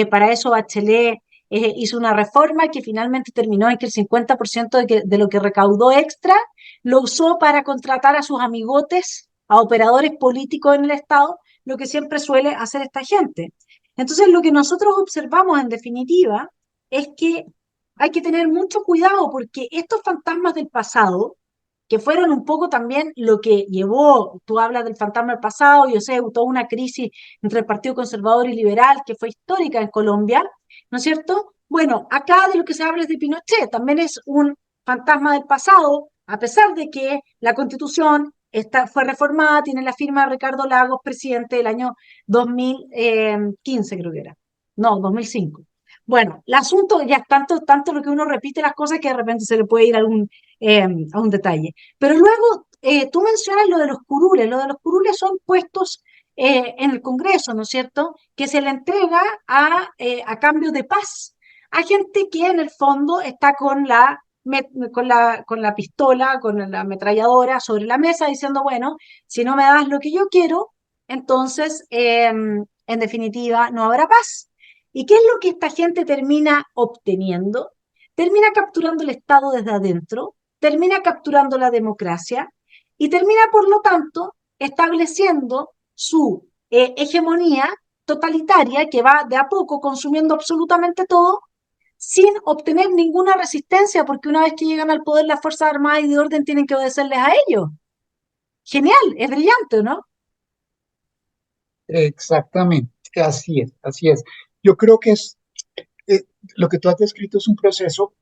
Para eso Bachelet hizo una reforma que finalmente terminó en que el 50% de lo que recaudó extra lo usó para contratar a sus amigotes, a operadores políticos en el Estado, lo que siempre suele hacer esta gente. Entonces, lo que nosotros observamos en definitiva es que hay que tener mucho cuidado porque estos fantasmas del pasado que fueron un poco también lo que llevó, tú hablas del fantasma del pasado, yo sé, toda una crisis entre el Partido Conservador y Liberal que fue histórica en Colombia, ¿no es cierto? Bueno, acá de lo que se habla es de Pinochet, también es un fantasma del pasado, a pesar de que la Constitución fue reformada, tiene la firma de Ricardo Lagos, presidente del año 2015, creo que era. No, 2005. Bueno, el asunto ya es tanto lo que uno repite las cosas que de repente se le puede ir a un detalle. Pero luego tú mencionas lo de los curules. Lo de los curules son puestos en el Congreso, ¿no es cierto? Que se le entrega a cambio de paz a gente que en el fondo está con la pistola, con la ametralladora sobre la mesa diciendo, bueno, si no me das lo que yo quiero, entonces, en definitiva, no habrá paz. ¿Y qué es lo que esta gente termina obteniendo? Termina capturando el Estado desde adentro, termina capturando la democracia y termina, por lo tanto, estableciendo su hegemonía totalitaria que va de a poco consumiendo absolutamente todo sin obtener ninguna resistencia, porque una vez que llegan al poder las Fuerzas Armadas y de orden tienen que obedecerles a ellos. Genial, es brillante, ¿no? Exactamente, así es, así es. Yo creo que eh, lo que tú has descrito es un proceso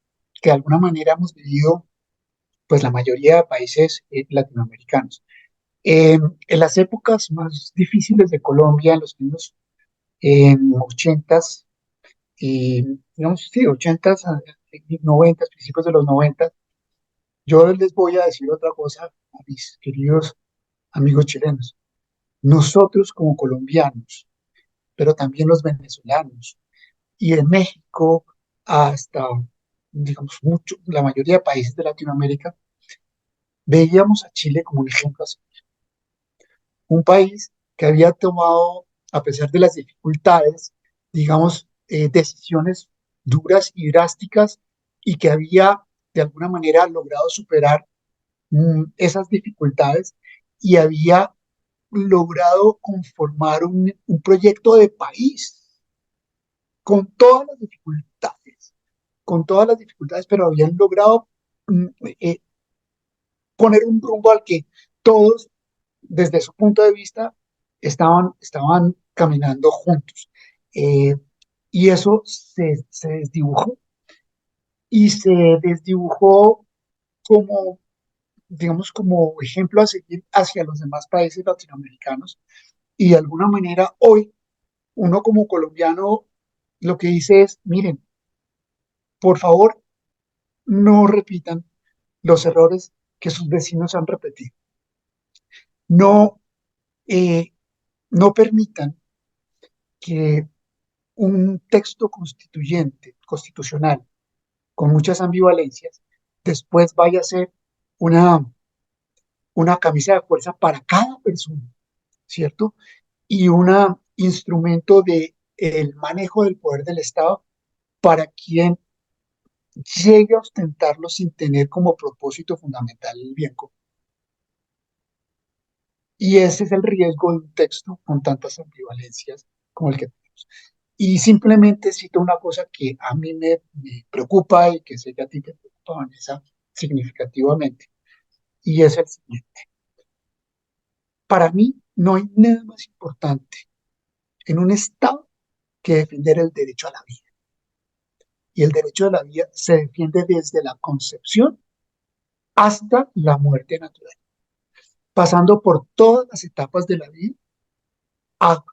que de alguna manera hemos vivido, pues la mayoría de países latinoamericanos. En las épocas más difíciles de Colombia, en los años 80s, digamos, sí, 80s, 90s, principios de los 90, yo les voy a decir otra cosa a mis queridos amigos chilenos. Nosotros como colombianos, pero también los venezolanos, y en México hasta, digamos, mucho, la mayoría de países de Latinoamérica, veíamos a Chile como un ejemplo así. Un país que había tomado, a pesar de las dificultades, digamos, decisiones duras y drásticas y que había de alguna manera logrado superar esas dificultades y había logrado conformar un proyecto de país con todas las dificultades, pero habían logrado mm, eh, poner un rumbo al que todos, desde su punto de vista, estaban caminando juntos. Eh, y eso se desdibujó y se desdibujó como, digamos, como ejemplo a seguir hacia los demás países latinoamericanos. Y de alguna manera hoy, uno como colombiano, lo que dice es, miren, por favor, no repitan los errores que sus vecinos han repetido. No, eh, no permitan que un texto constitucional con muchas ambivalencias después vaya a ser una, una camisa de fuerza para cada persona, ¿cierto? Y un instrumento de el manejo del poder del Estado para quien llegue a ostentarlo sin tener como propósito fundamental el bien común. Y ese es el riesgo de un texto con tantas ambivalencias como el que tenemos. Y simplemente cito una cosa que a mí me preocupa y que sé que a ti te preocupa, Vanessa, significativamente, y es el siguiente. Para mí no hay nada más importante en un Estado que defender el derecho a la vida. Y el derecho a la vida se defiende desde la concepción hasta la muerte natural, pasando por todas las etapas de la vida,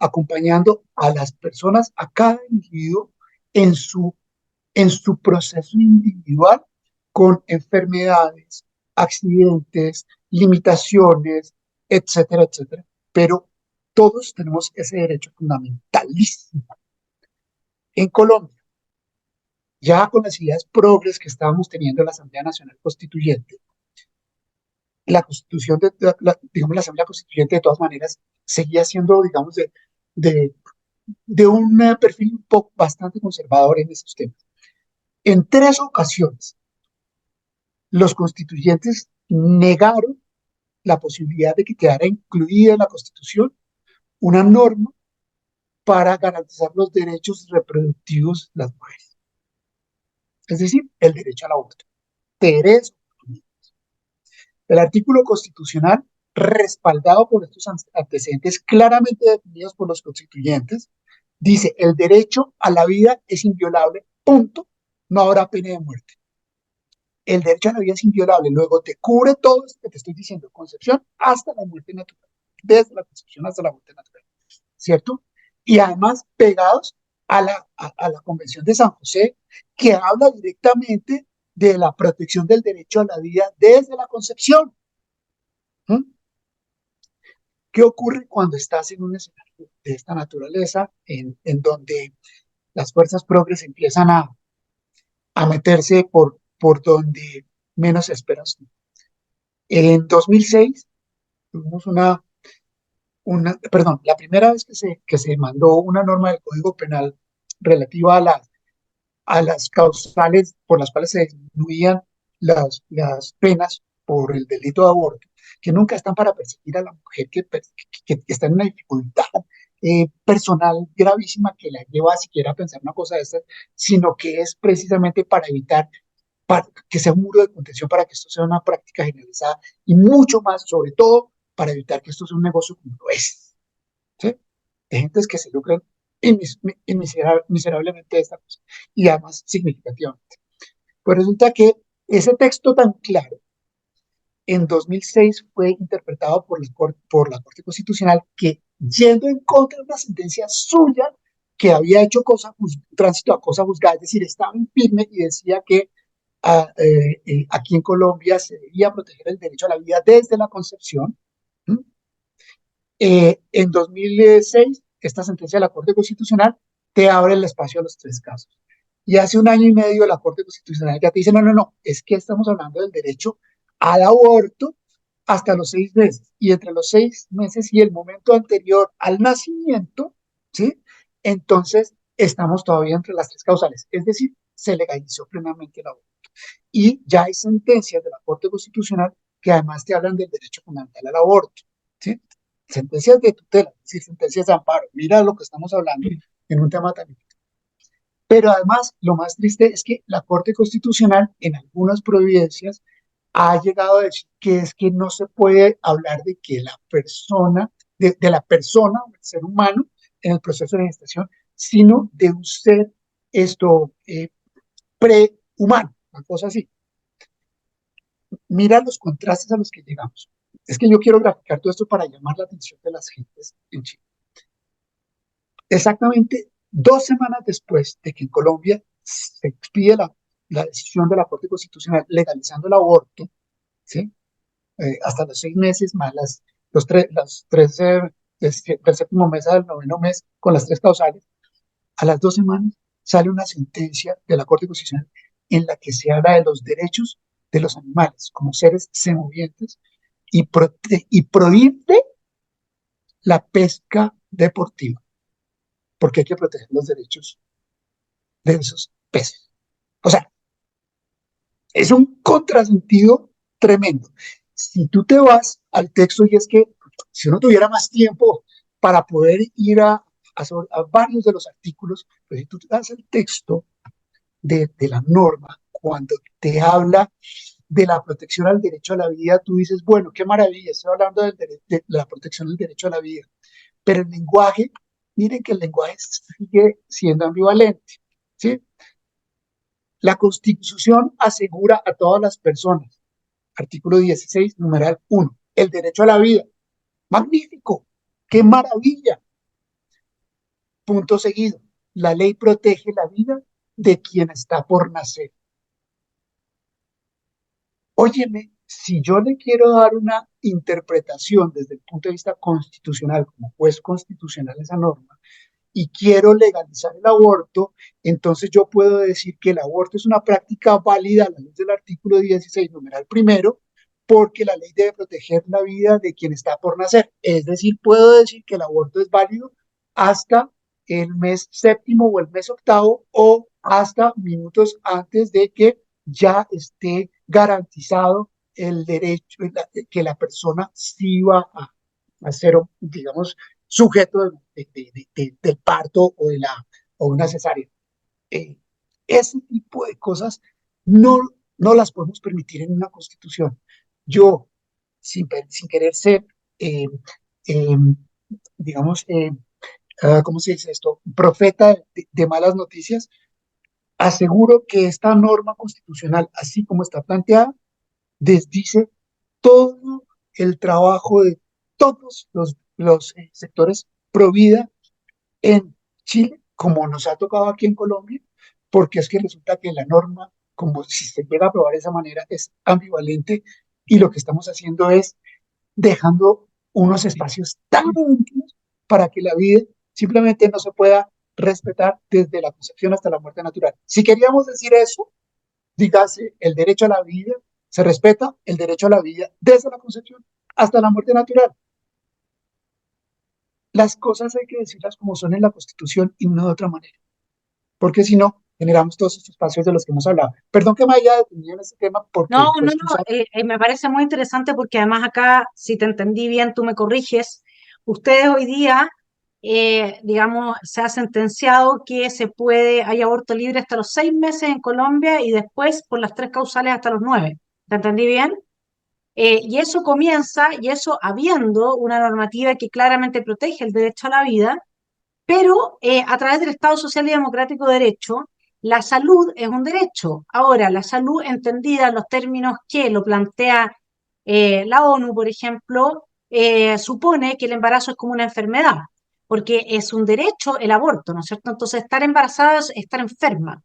acompañando a las personas, a cada individuo en en su proceso individual con enfermedades, accidentes, limitaciones, etcétera, etcétera. Pero todos tenemos ese derecho fundamentalísimo. En Colombia, ya con las ideas progres que estábamos teniendo en la Asamblea Nacional Constituyente, la Constitución, digamos, la Asamblea Constituyente de todas maneras seguía siendo, digamos, de, de un perfil un poco bastante conservador en esos temas. En tres ocasiones, los constituyentes negaron la posibilidad de que quedara incluida en la Constitución una norma para garantizar los derechos reproductivos de las mujeres, es decir, el derecho al aborto. Tres. El artículo constitucional, respaldado por estos antecedentes claramente definidos por los constituyentes, dice: el derecho a la vida es inviolable, punto, no habrá pena de muerte. El derecho a la vida es inviolable, luego te cubre todo esto que te estoy diciendo, concepción hasta la muerte natural, desde la concepción hasta la muerte natural, ¿cierto? Y además pegados a la Convención de San José, que habla directamente de la protección del derecho a la vida desde la concepción. ¿Mm? ¿Qué ocurre cuando estás en un escenario de esta naturaleza, en donde las fuerzas progres empiezan a meterse por donde menos esperas? En 2006 tuvimos perdón, la primera vez que se mandó una norma del Código Penal relativa a las causales por las cuales se disminuían las penas por el delito de aborto, que nunca están para perseguir a la mujer que está en una dificultad personal gravísima que la lleva a siquiera a pensar una cosa de estas, sino que es precisamente para evitar que sea un muro de contención, para que esto sea una práctica generalizada y mucho más, sobre todo, para evitar que esto sea un negocio como lo es, ¿sí? De gentes que se lucran miserablemente de esta cosa y además significativamente. Pues resulta que ese texto tan claro en 2006 fue interpretado por la Corte Constitucional, que, yendo en contra de una sentencia suya que había hecho tránsito a cosa juzgada, es decir, estaba en firme y decía que aquí en Colombia se debía proteger el derecho a la vida desde la concepción. ¿Mm? En 2006, esta sentencia de la Corte Constitucional te abre el espacio a los tres casos. Y hace un año y medio la Corte Constitucional ya te dice: no, no, no, es que estamos hablando del derecho al aborto hasta los 6 meses. Y entre los 6 meses y el momento anterior al nacimiento, ¿sí? Entonces, estamos todavía entre las tres causales. Es decir, se legalizó plenamente el aborto. Y ya hay sentencias de la Corte Constitucional que además te hablan del derecho fundamental al aborto, ¿sí? Sentencias de tutela, es decir, sentencias de amparo. Mira lo que estamos hablando en un tema tan importante. Pero además, lo más triste es que la Corte Constitucional, en algunas providencias, ha llegado a decir que es que no se puede hablar de que la persona, de la persona, el ser humano, en el proceso de gestación, sino de un ser prehumano, una cosa así. Mira los contrastes a los que llegamos. Es que yo quiero graficar todo esto para llamar la atención de las gentes en Chile. Exactamente 2 semanas después de que en Colombia se expide la decisión de la Corte Constitucional legalizando el aborto, ¿sí? Hasta los 6 meses más los tres del séptimo mes al noveno mes con las tres causales, a las 2 semanas sale una sentencia de la Corte Constitucional en la que se habla de los derechos de los animales como seres semovientes y prohíbe la pesca deportiva, porque hay que proteger los derechos de esos peces. O sea, es un contrasentido tremendo. Si tú te vas al texto, y es que si uno tuviera más tiempo para poder ir a varios de los artículos, pues si tú te das el texto de la norma, cuando te habla de la protección al derecho a la vida, tú dices: bueno, qué maravilla, estoy hablando de la protección del derecho a la vida. Pero el lenguaje, miren que el lenguaje sigue siendo ambivalente, ¿sí? La Constitución asegura a todas las personas, artículo 16, numeral 1, el derecho a la vida. Magnífico, qué maravilla. Punto seguido. La ley protege la vida de quien está por nacer. Óyeme, si yo le quiero dar una interpretación desde el punto de vista constitucional, como juez constitucional esa norma, y quiero legalizar el aborto, entonces yo puedo decir que el aborto es una práctica válida a la luz del artículo 16, numeral primero, porque la ley debe proteger la vida de quien está por nacer. Es decir, puedo decir que el aborto es válido hasta el mes séptimo o el mes octavo, o hasta minutos antes de que ya esté garantizado el derecho, que la persona sí va a ser, digamos, sujeto del parto o una cesárea. Eh, Ese tipo de cosas no, no las podemos permitir en una constitución. Yo, sin querer ser, eh, eh, digamos, ¿cómo se dice esto? Profeta de malas noticias, aseguro que esta norma constitucional, así como está planteada, desdice todo el trabajo de todos los sectores pro vida en Chile, como nos ha tocado aquí en Colombia, porque es que resulta que la norma, como si se llega a aprobar de esa manera, es ambivalente y lo que estamos haciendo es dejando unos espacios tan íntimos para que la vida simplemente no se pueda respetar desde la concepción hasta la muerte natural. Si queríamos decir eso, dígase, el derecho a la vida, se respeta el derecho a la vida desde la concepción hasta la muerte natural. Las cosas hay que decirlas como son en la Constitución y no de otra manera, porque si no, generamos todos estos espacios de los que hemos hablado. Perdón que me haya detenido en este tema, No, porque no, pues no, tú sabes, me parece muy interesante porque además acá, si te entendí bien, tú me corriges, ustedes hoy día, digamos, se ha sentenciado que se puede, hay aborto libre hasta los 6 meses en Colombia y después por las tres causales hasta los 9. ¿Te entendí bien? Y eso comienza, y eso habiendo una normativa que claramente protege el derecho a la vida, pero a través del Estado Social y Democrático de Derecho, la salud es un derecho. Ahora, la salud entendida en los términos que lo plantea la ONU, por ejemplo, supone que el embarazo es como una enfermedad, porque es un derecho el aborto, ¿no es cierto? Entonces, estar embarazada es estar enferma.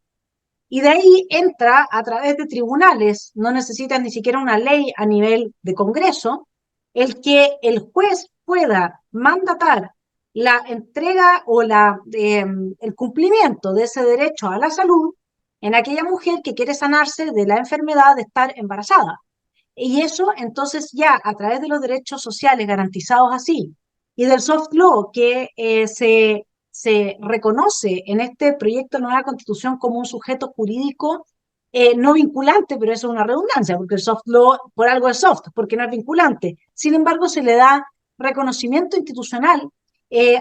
Y de ahí entra a través de tribunales, no necesitan ni siquiera una ley a nivel de Congreso, el que el juez pueda mandatar la entrega o el cumplimiento de ese derecho a la salud en aquella mujer que quiere sanarse de la enfermedad de estar embarazada. Y eso entonces ya a través de los derechos sociales garantizados así y del soft law que se reconoce en este proyecto de nueva constitución como un sujeto jurídico no vinculante, pero eso es una redundancia, porque el soft law por algo es soft, porque no es vinculante. Sin embargo, se le da reconocimiento institucional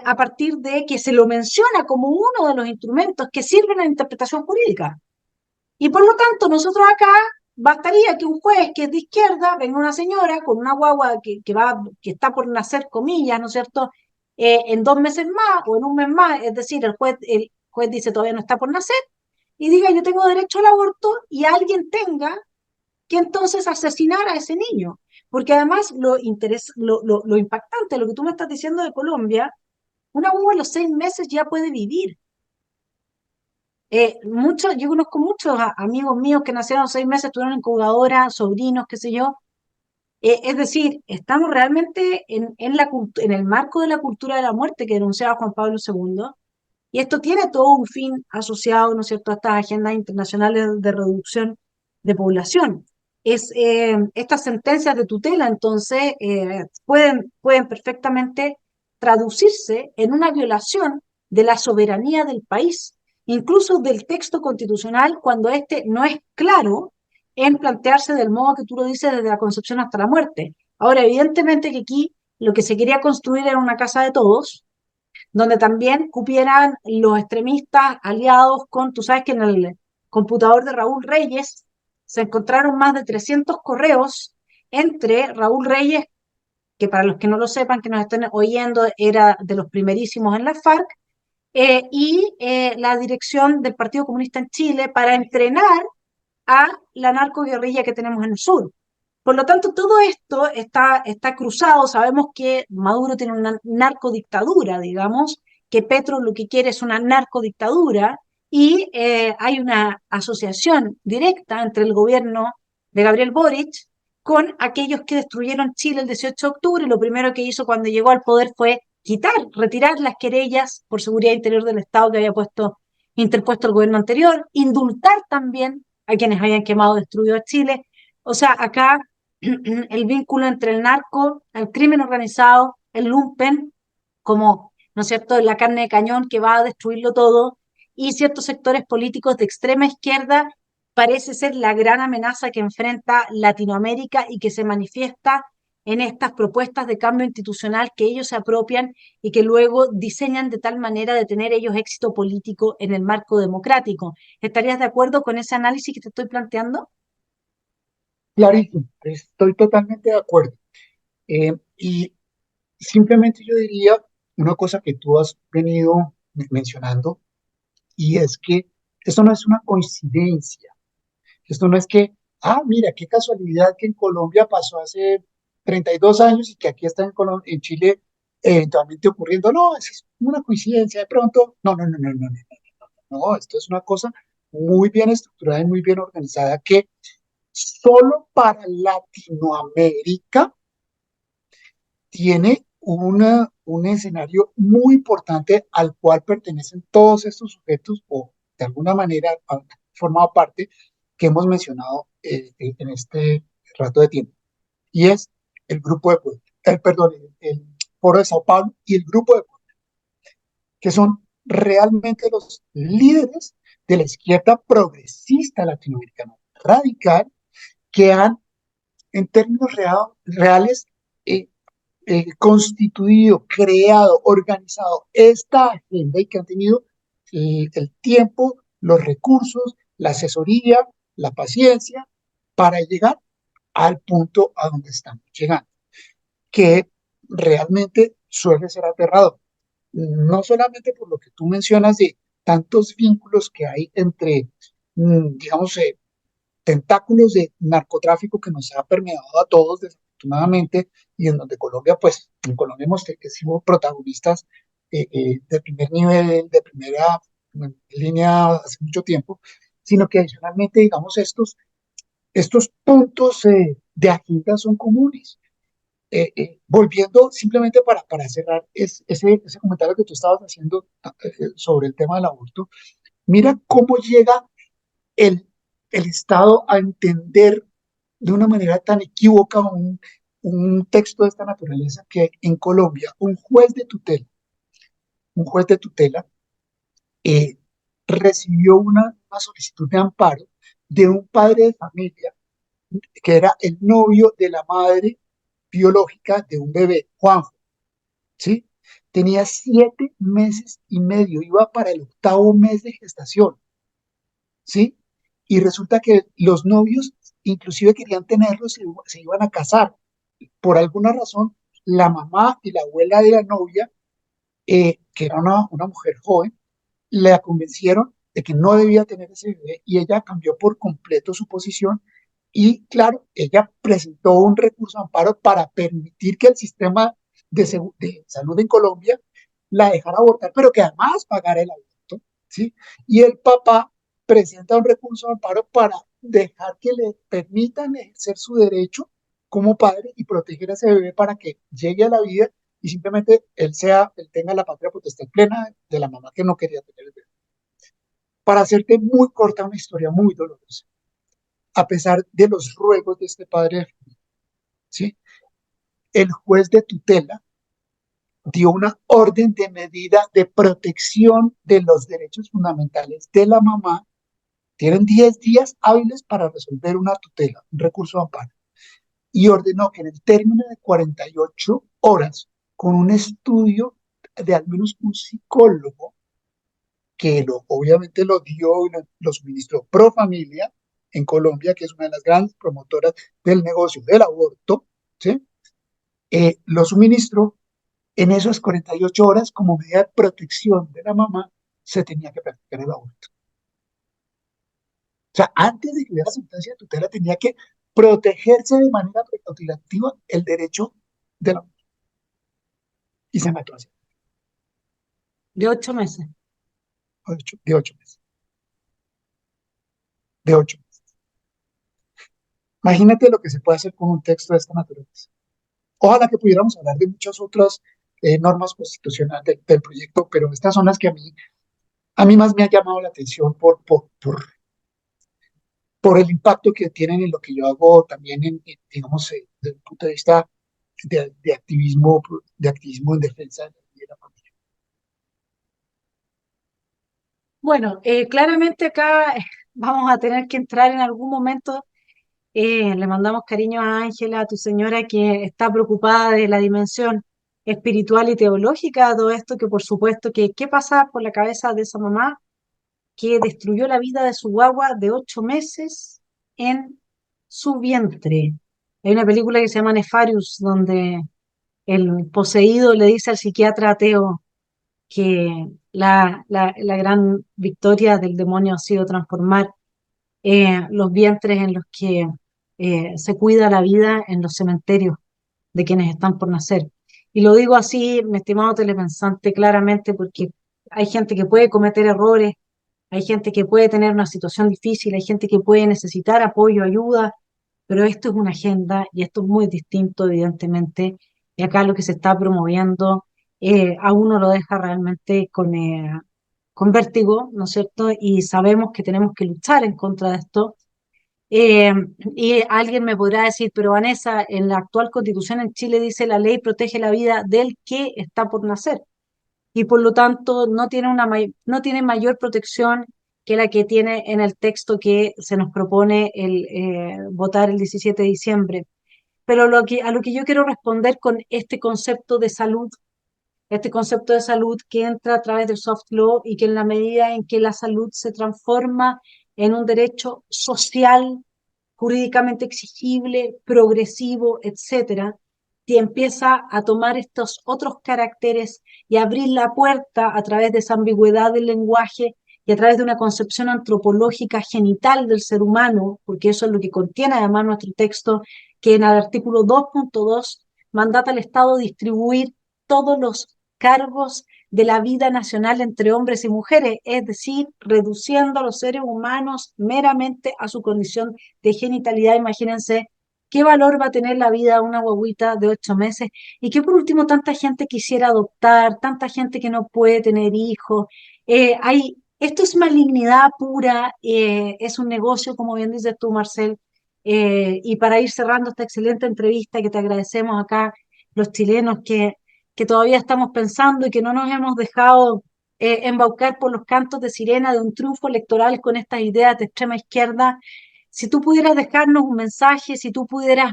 a partir de que se lo menciona como uno de los instrumentos que sirven a la interpretación jurídica. Y por lo tanto, nosotros acá bastaría que un juez que es de izquierda, venga una señora con una guagua que está por nacer, comillas, ¿no es cierto?, en 2 meses más o en un mes más, es decir, el juez dice todavía no está por nacer, y diga yo tengo derecho al aborto y alguien tenga que entonces asesinar a ese niño. Porque además lo impactante, lo que tú me estás diciendo de Colombia, una guagua a los 6 meses ya puede vivir. Yo conozco muchos amigos míos que nacieron a los 6 meses, tuvieron incubadora, sobrinos, qué sé yo. Es decir, estamos realmente en el marco de la cultura de la muerte que denunciaba Juan Pablo II, y esto tiene todo un fin asociado, ¿no es cierto?, a estas agendas internacionales de reducción de población. Estas sentencias de tutela, entonces, pueden perfectamente traducirse en una violación de la soberanía del país, incluso del texto constitucional, cuando este no es claro en plantearse del modo que tú lo dices desde la concepción hasta la muerte. Ahora, evidentemente que aquí lo que se quería construir era una casa de todos, donde también cupieran los extremistas aliados con, tú sabes que en el computador de Raúl Reyes se encontraron más de 300 correos entre Raúl Reyes, que para los que no lo sepan, que nos estén oyendo, era de los primerísimos en la FARC, y la dirección del Partido Comunista en Chile para entrenar a la narcoguerrilla que tenemos en el sur. Por lo tanto, todo esto está cruzado. Sabemos que Maduro tiene una narcodictadura, digamos, que Petro lo que quiere es una narcodictadura y hay una asociación directa entre el gobierno de Gabriel Boric con aquellos que destruyeron Chile el 18 de octubre. Y lo primero que hizo cuando llegó al poder fue retirar las querellas por seguridad interior del Estado que había interpuesto el gobierno anterior, indultar también a quienes habían quemado, destruido a Chile. O sea, acá el vínculo entre el narco, el crimen organizado, el lumpen, como, ¿no es cierto?, la carne de cañón que va a destruirlo todo, y ciertos sectores políticos de extrema izquierda, parece ser la gran amenaza que enfrenta Latinoamérica y que se manifiesta en estas propuestas de cambio institucional que ellos se apropian y que luego diseñan de tal manera de tener ellos éxito político en el marco democrático. ¿Estarías de acuerdo con ese análisis que te estoy planteando? clarísimo, estoy totalmente de acuerdo. Y simplemente yo diría una cosa que tú has venido mencionando, y es que esto no es una coincidencia. Esto no es que, mira, qué casualidad que en Colombia pasó hace 32 años y que aquí está en Chile eventualmente ocurriendo. No, es una coincidencia de pronto. No, no, no, no, no, no, no. Esto es una cosa muy bien estructurada y muy bien organizada que solo para Latinoamérica tiene un escenario muy importante al cual pertenecen todos estos sujetos o de alguna manera han formado parte que hemos mencionado en este rato de tiempo. Y es el grupo de Puebla, perdón, el Foro de Sao Paulo y el grupo de Puebla, que son realmente los líderes de la izquierda progresista latinoamericana radical que han, en términos reales, eh, constituido, creado, organizado esta agenda y que han tenido el tiempo, los recursos, la asesoría, la paciencia para llegar al punto a donde estamos llegando, que realmente suele ser aterrador. No solamente por lo que tú mencionas de tantos vínculos que hay entre, digamos, tentáculos de narcotráfico que nos ha permeado a todos desafortunadamente y en donde Colombia, pues en Colombia hemos sido protagonistas de primer nivel, de primera línea hace mucho tiempo, sino que adicionalmente, digamos, estos puntos de agenda son comunes. Volviendo simplemente para cerrar ese comentario que tú estabas haciendo sobre el tema del aborto, mira cómo llega el, el Estado a entender de una manera tan equívoca un texto de esta naturaleza que en Colombia un juez de tutela eh, recibió una solicitud de amparo de un padre de familia que era el novio de la madre biológica de un bebé, Juanjo, ¿sí? Tenía 7 meses y medio, iba para el 8.º mes de gestación, ¿sí? Y resulta que los novios inclusive querían tenerlos, se iban a casar. Por alguna razón, la mamá y la abuela de la novia, que era una mujer joven, la convencieron de que no debía tener ese bebé y ella cambió por completo su posición y claro, ella presentó un recurso de amparo para permitir que el sistema de salud en Colombia la dejara abortar, pero que además pagara el aborto, ¿sí? Y el papá presenta un recurso de amparo para dejar que le permitan ejercer su derecho como padre y proteger a ese bebé para que llegue a la vida y simplemente él tenga la patria potestad plena de la mamá que no quería tener el bebé. Para hacerte muy corta una historia muy dolorosa, a pesar de los ruegos de este padre, ¿sí? El juez de tutela dio una orden de medida de protección de los derechos fundamentales de la mamá. Tienen 10 días hábiles para resolver una tutela, un recurso de amparo, y ordenó que en el término de 48 horas, con un estudio de al menos un psicólogo, que obviamente lo dio y lo suministró Pro Familia en Colombia, que es una de las grandes promotoras del negocio del aborto, ¿sí? Lo suministró en esas 48 horas como medida de protección de la mamá, se tenía que practicar el aborto. O sea, antes de que hubiera sentencia de tutela, tenía que protegerse de manera precautiva el derecho de la mujer. Y se mató así, De 8 meses. de 8 meses. De 8 meses. Imagínate lo que se puede hacer con un texto de esta naturaleza. Ojalá que pudiéramos hablar de muchas otras normas constitucionales del proyecto, pero estas son las que a mí más me ha llamado la atención por el impacto que tienen en lo que yo hago también, digamos, desde el punto de vista de activismo en defensa de la familia. Bueno, claramente acá vamos a tener que entrar en algún momento. Le mandamos cariño a Ángela, a tu señora, que está preocupada de la dimensión espiritual y teológica de todo esto, que por supuesto que qué pasa por la cabeza de esa mamá que destruyó la vida de su guagua de 8 meses en su vientre. Hay una película que se llama Nefarious, donde el poseído le dice al psiquiatra ateo que la gran victoria del demonio ha sido transformar los vientres en los que se cuida la vida en los cementerios de quienes están por nacer. Y lo digo así, mi estimado telepensante, claramente porque hay gente que puede cometer errores, hay gente que puede tener una situación difícil, hay gente que puede necesitar apoyo, ayuda, pero esto es una agenda y esto es muy distinto, evidentemente. Y acá lo que se está promoviendo a uno lo deja realmente con vértigo, ¿no es cierto? Y sabemos que tenemos que luchar en contra de esto. Eh, y alguien me podrá decir, pero Vanessa, en la actual constitución en Chile dice la ley protege la vida del que está por nacer y por lo tanto no tiene, no tiene mayor protección que la que tiene en el texto que se nos propone votar el 17 de diciembre. Pero a lo que yo quiero responder con este concepto de salud que entra a través del soft law y que en la medida en que la salud se transforma en un derecho social, jurídicamente exigible, progresivo, etcétera, y empieza a tomar estos otros caracteres y abrir la puerta a través de esa ambigüedad del lenguaje y a través de una concepción antropológica genital del ser humano, porque eso es lo que contiene además nuestro texto, que en el artículo 2.2 mandata al Estado distribuir todos los cargos de la vida nacional entre hombres y mujeres, es decir, reduciendo a los seres humanos meramente a su condición de genitalidad. Imagínense qué valor va a tener la vida de una guaguita de 8 meses y que por último tanta gente quisiera adoptar, tanta gente que no puede tener hijos. Esto es malignidad pura, es un negocio, como bien dices tú, Marcel. Y para ir cerrando esta excelente entrevista que te agradecemos acá, los chilenos que todavía estamos pensando y que no nos hemos dejado embaucar por los cantos de sirena de un triunfo electoral con estas ideas de extrema izquierda. Si tú pudieras dejarnos un mensaje, si tú pudieras,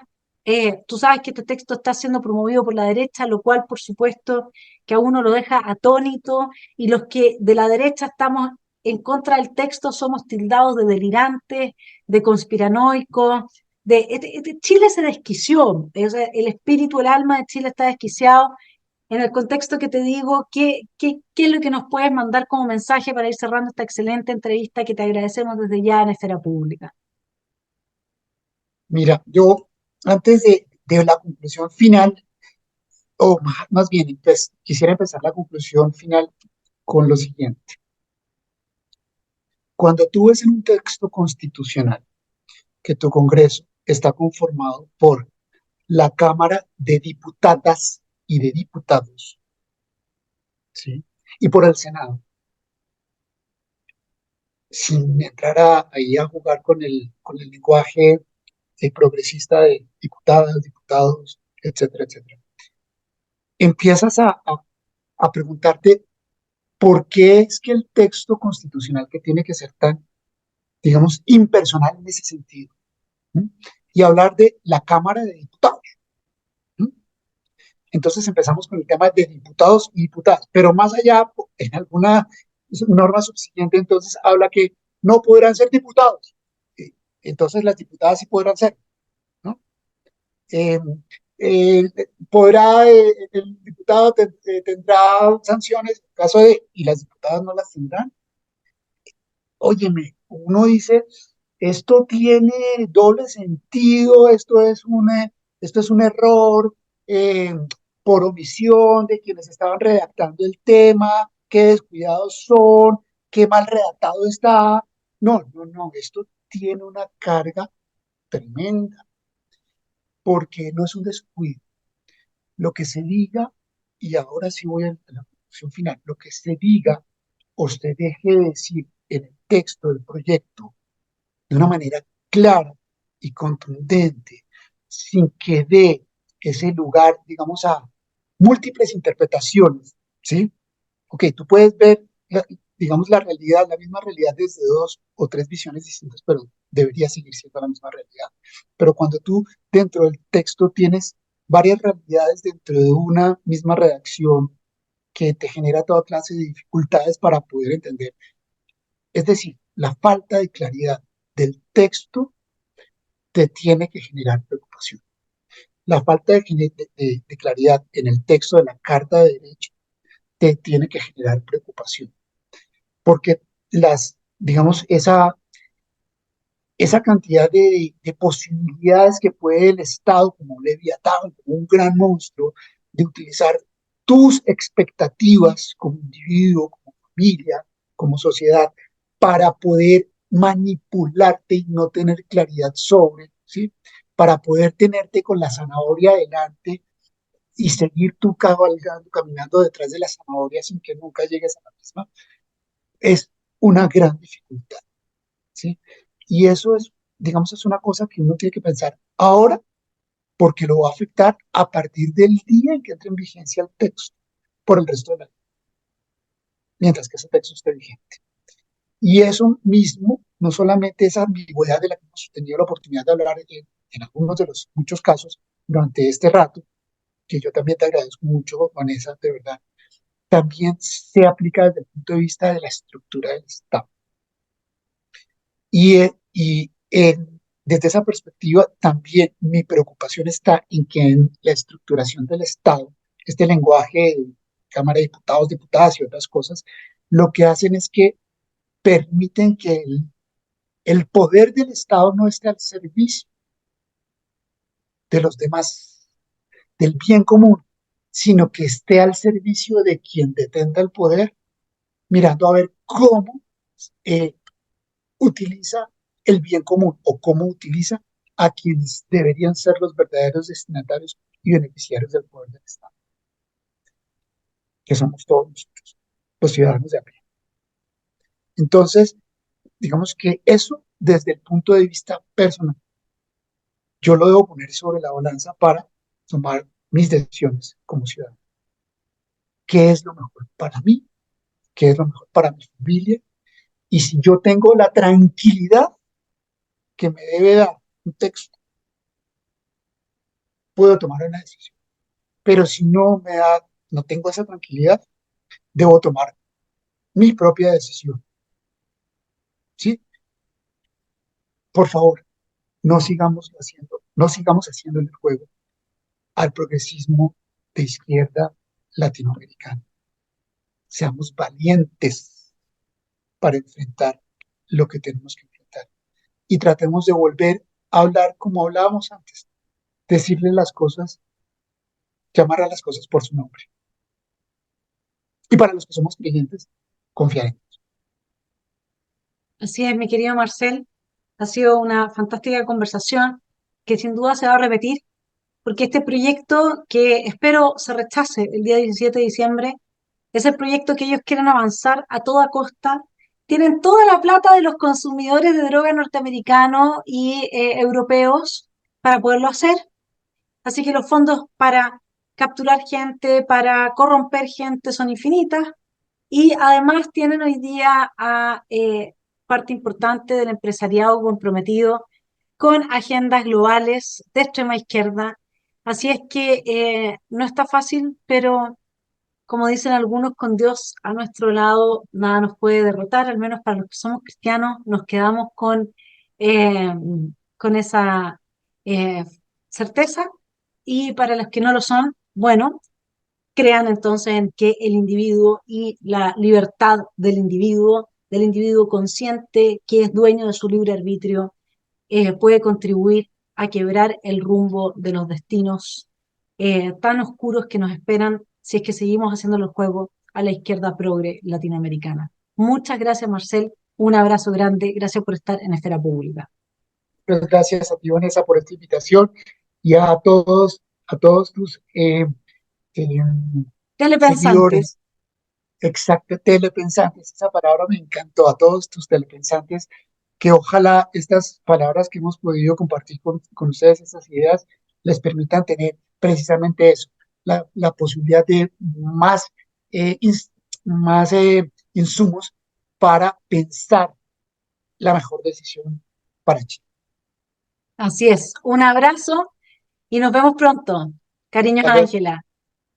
tú sabes que este texto está siendo promovido por la derecha, lo cual por supuesto que a uno lo deja atónito y los que de la derecha estamos en contra del texto somos tildados de delirantes, de conspiranoicos. Chile se desquició, o sea, el espíritu, el alma de Chile está desquiciado. En el contexto que te digo, ¿qué es lo que nos puedes mandar como mensaje para ir cerrando esta excelente entrevista que te agradecemos desde ya en Esfera Pública? Mira, yo antes de la conclusión final, o más bien, pues, quisiera empezar la conclusión final con lo siguiente. Cuando tú ves en un texto constitucional que tu Congreso está conformado por la Cámara de Diputadas y de Diputados, ¿sí? Y por el Senado, sin entrar ahí a jugar con el lenguaje progresista de diputadas, diputados, etcétera, etcétera, empiezas a preguntarte por qué es que el texto constitucional que tiene que ser tan, digamos, impersonal en ese sentido, ¿m? Y hablar de la Cámara de Diputados. ¿M? Entonces empezamos con el tema de diputados y diputadas, pero más allá, en alguna norma subsiguiente, entonces habla que no podrán ser diputados. Entonces las diputadas sí podrán ser, ¿no? Eh, eh, el diputado tendrá sanciones en caso de, y las diputadas no las tendrán. Óyeme, uno dice, esto tiene doble sentido, esto es un error eh, por omisión de quienes estaban redactando el tema, qué descuidados son, qué mal redactado está. No, no, no, esto tiene una carga tremenda, porque no es un descuido. Lo que se diga, y ahora sí voy a la conclusión final, lo que se diga o se deje de decir en el texto del proyecto de una manera clara y contundente, sin que dé ese lugar, digamos, a múltiples interpretaciones, ¿sí? Ok, tú puedes ver, digamos, la realidad, la misma realidad desde dos o tres visiones distintas, pero debería seguir siendo la misma realidad. Pero cuando tú dentro del texto tienes varias realidades dentro de una misma redacción que te genera toda clase de dificultades para poder entender, es decir, la falta de claridad del texto te tiene que generar preocupación. la falta de claridad en el texto de la Carta de Derechos te tiene que generar preocupación, porque digamos, esa cantidad de posibilidades que puede el Estado, como un leviatán, como un gran monstruo, de utilizar tus expectativas como individuo, como familia, como sociedad, para poder manipularte y no tener claridad sobre, ¿sí? Para poder tenerte con la zanahoria delante y seguir tú cabalgando, caminando detrás de la zanahoria sin que nunca llegues a la misma, es una gran dificultad, ¿sí? Y eso es, digamos, es una cosa que uno tiene que pensar ahora porque lo va a afectar a partir del día en que entre en vigencia el texto por el resto de la vida, mientras que ese texto esté vigente. Y eso mismo, no solamente esa ambigüedad de la que hemos tenido la oportunidad de hablar en algunos de los muchos casos durante este rato, que yo también te agradezco mucho, Vanessa, de verdad, también se aplica desde el punto de vista de la estructura del Estado. Desde esa perspectiva, también mi preocupación está en que en la estructuración del Estado, este lenguaje de Cámara de Diputados, Diputadas y otras cosas, lo que hacen es que permiten que el poder del Estado no esté al servicio de los demás, del bien común, sino que esté al servicio de quien detenga el poder, mirando a ver cómo eh, utiliza el bien común o cómo utiliza a quienes deberían ser los verdaderos destinatarios y beneficiarios del poder del Estado, que somos todos nosotros, los ciudadanos de a pie. Entonces, digamos que eso, desde el punto de vista personal, yo lo debo poner sobre la balanza para tomar mis decisiones como ciudadano. ¿Qué es lo mejor para mí? ¿Qué es lo mejor para mi familia? Y si yo tengo la tranquilidad que me debe dar un texto, puedo tomar una decisión. Pero si no tengo esa tranquilidad, debo tomar mi propia decisión. ¿Sí? Por favor, no sigamos haciendo el juego al progresismo de izquierda latinoamericana. Seamos valientes para enfrentar lo que tenemos que enfrentar y tratemos de volver a hablar como hablábamos antes, decirle las cosas, llamar a las cosas por su nombre. Y para los que somos creyentes, confiar en Dios. Así es, mi querido Marcel. Ha sido una fantástica conversación que sin duda se va a repetir porque este proyecto que espero se rechace el día 17 de diciembre es el proyecto que ellos quieren avanzar a toda costa. Tienen toda la plata de los consumidores de droga norteamericanos y europeos para poderlo hacer. Así que los fondos para capturar gente, para corromper gente son infinitas. Y además tienen hoy día a parte importante del empresariado comprometido con agendas globales de extrema izquierda. Así es que no está fácil, pero como dicen algunos, con Dios a nuestro lado, nada nos puede derrotar, al menos para los que somos cristianos, nos quedamos eh, con esa eh, certeza. Y para los que no lo son, bueno, crean entonces en que el individuo y la libertad del individuo consciente que es dueño de su libre arbitrio, puede contribuir a quebrar el rumbo de los destinos tan oscuros que nos esperan si es que seguimos haciendo los juegos a la izquierda progre latinoamericana. Muchas gracias, Marcel. Un abrazo grande. Gracias por estar en Esfera Pública. Muchas gracias a ti, Vanessa, por esta invitación y a todos tus eh, Telepensantes. seguidores, exacto, telepensantes, esa palabra me encantó, a todos tus telepensantes, que ojalá estas palabras que hemos podido compartir con ustedes, estas ideas, les permitan tener precisamente eso, la posibilidad de eh, ins- más insumos para pensar la mejor decisión para Chile. Así es. Un abrazo y nos vemos pronto. Cariños, Tal vez, Ángela.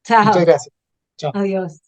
muchas Chao. gracias. Chao. Adiós.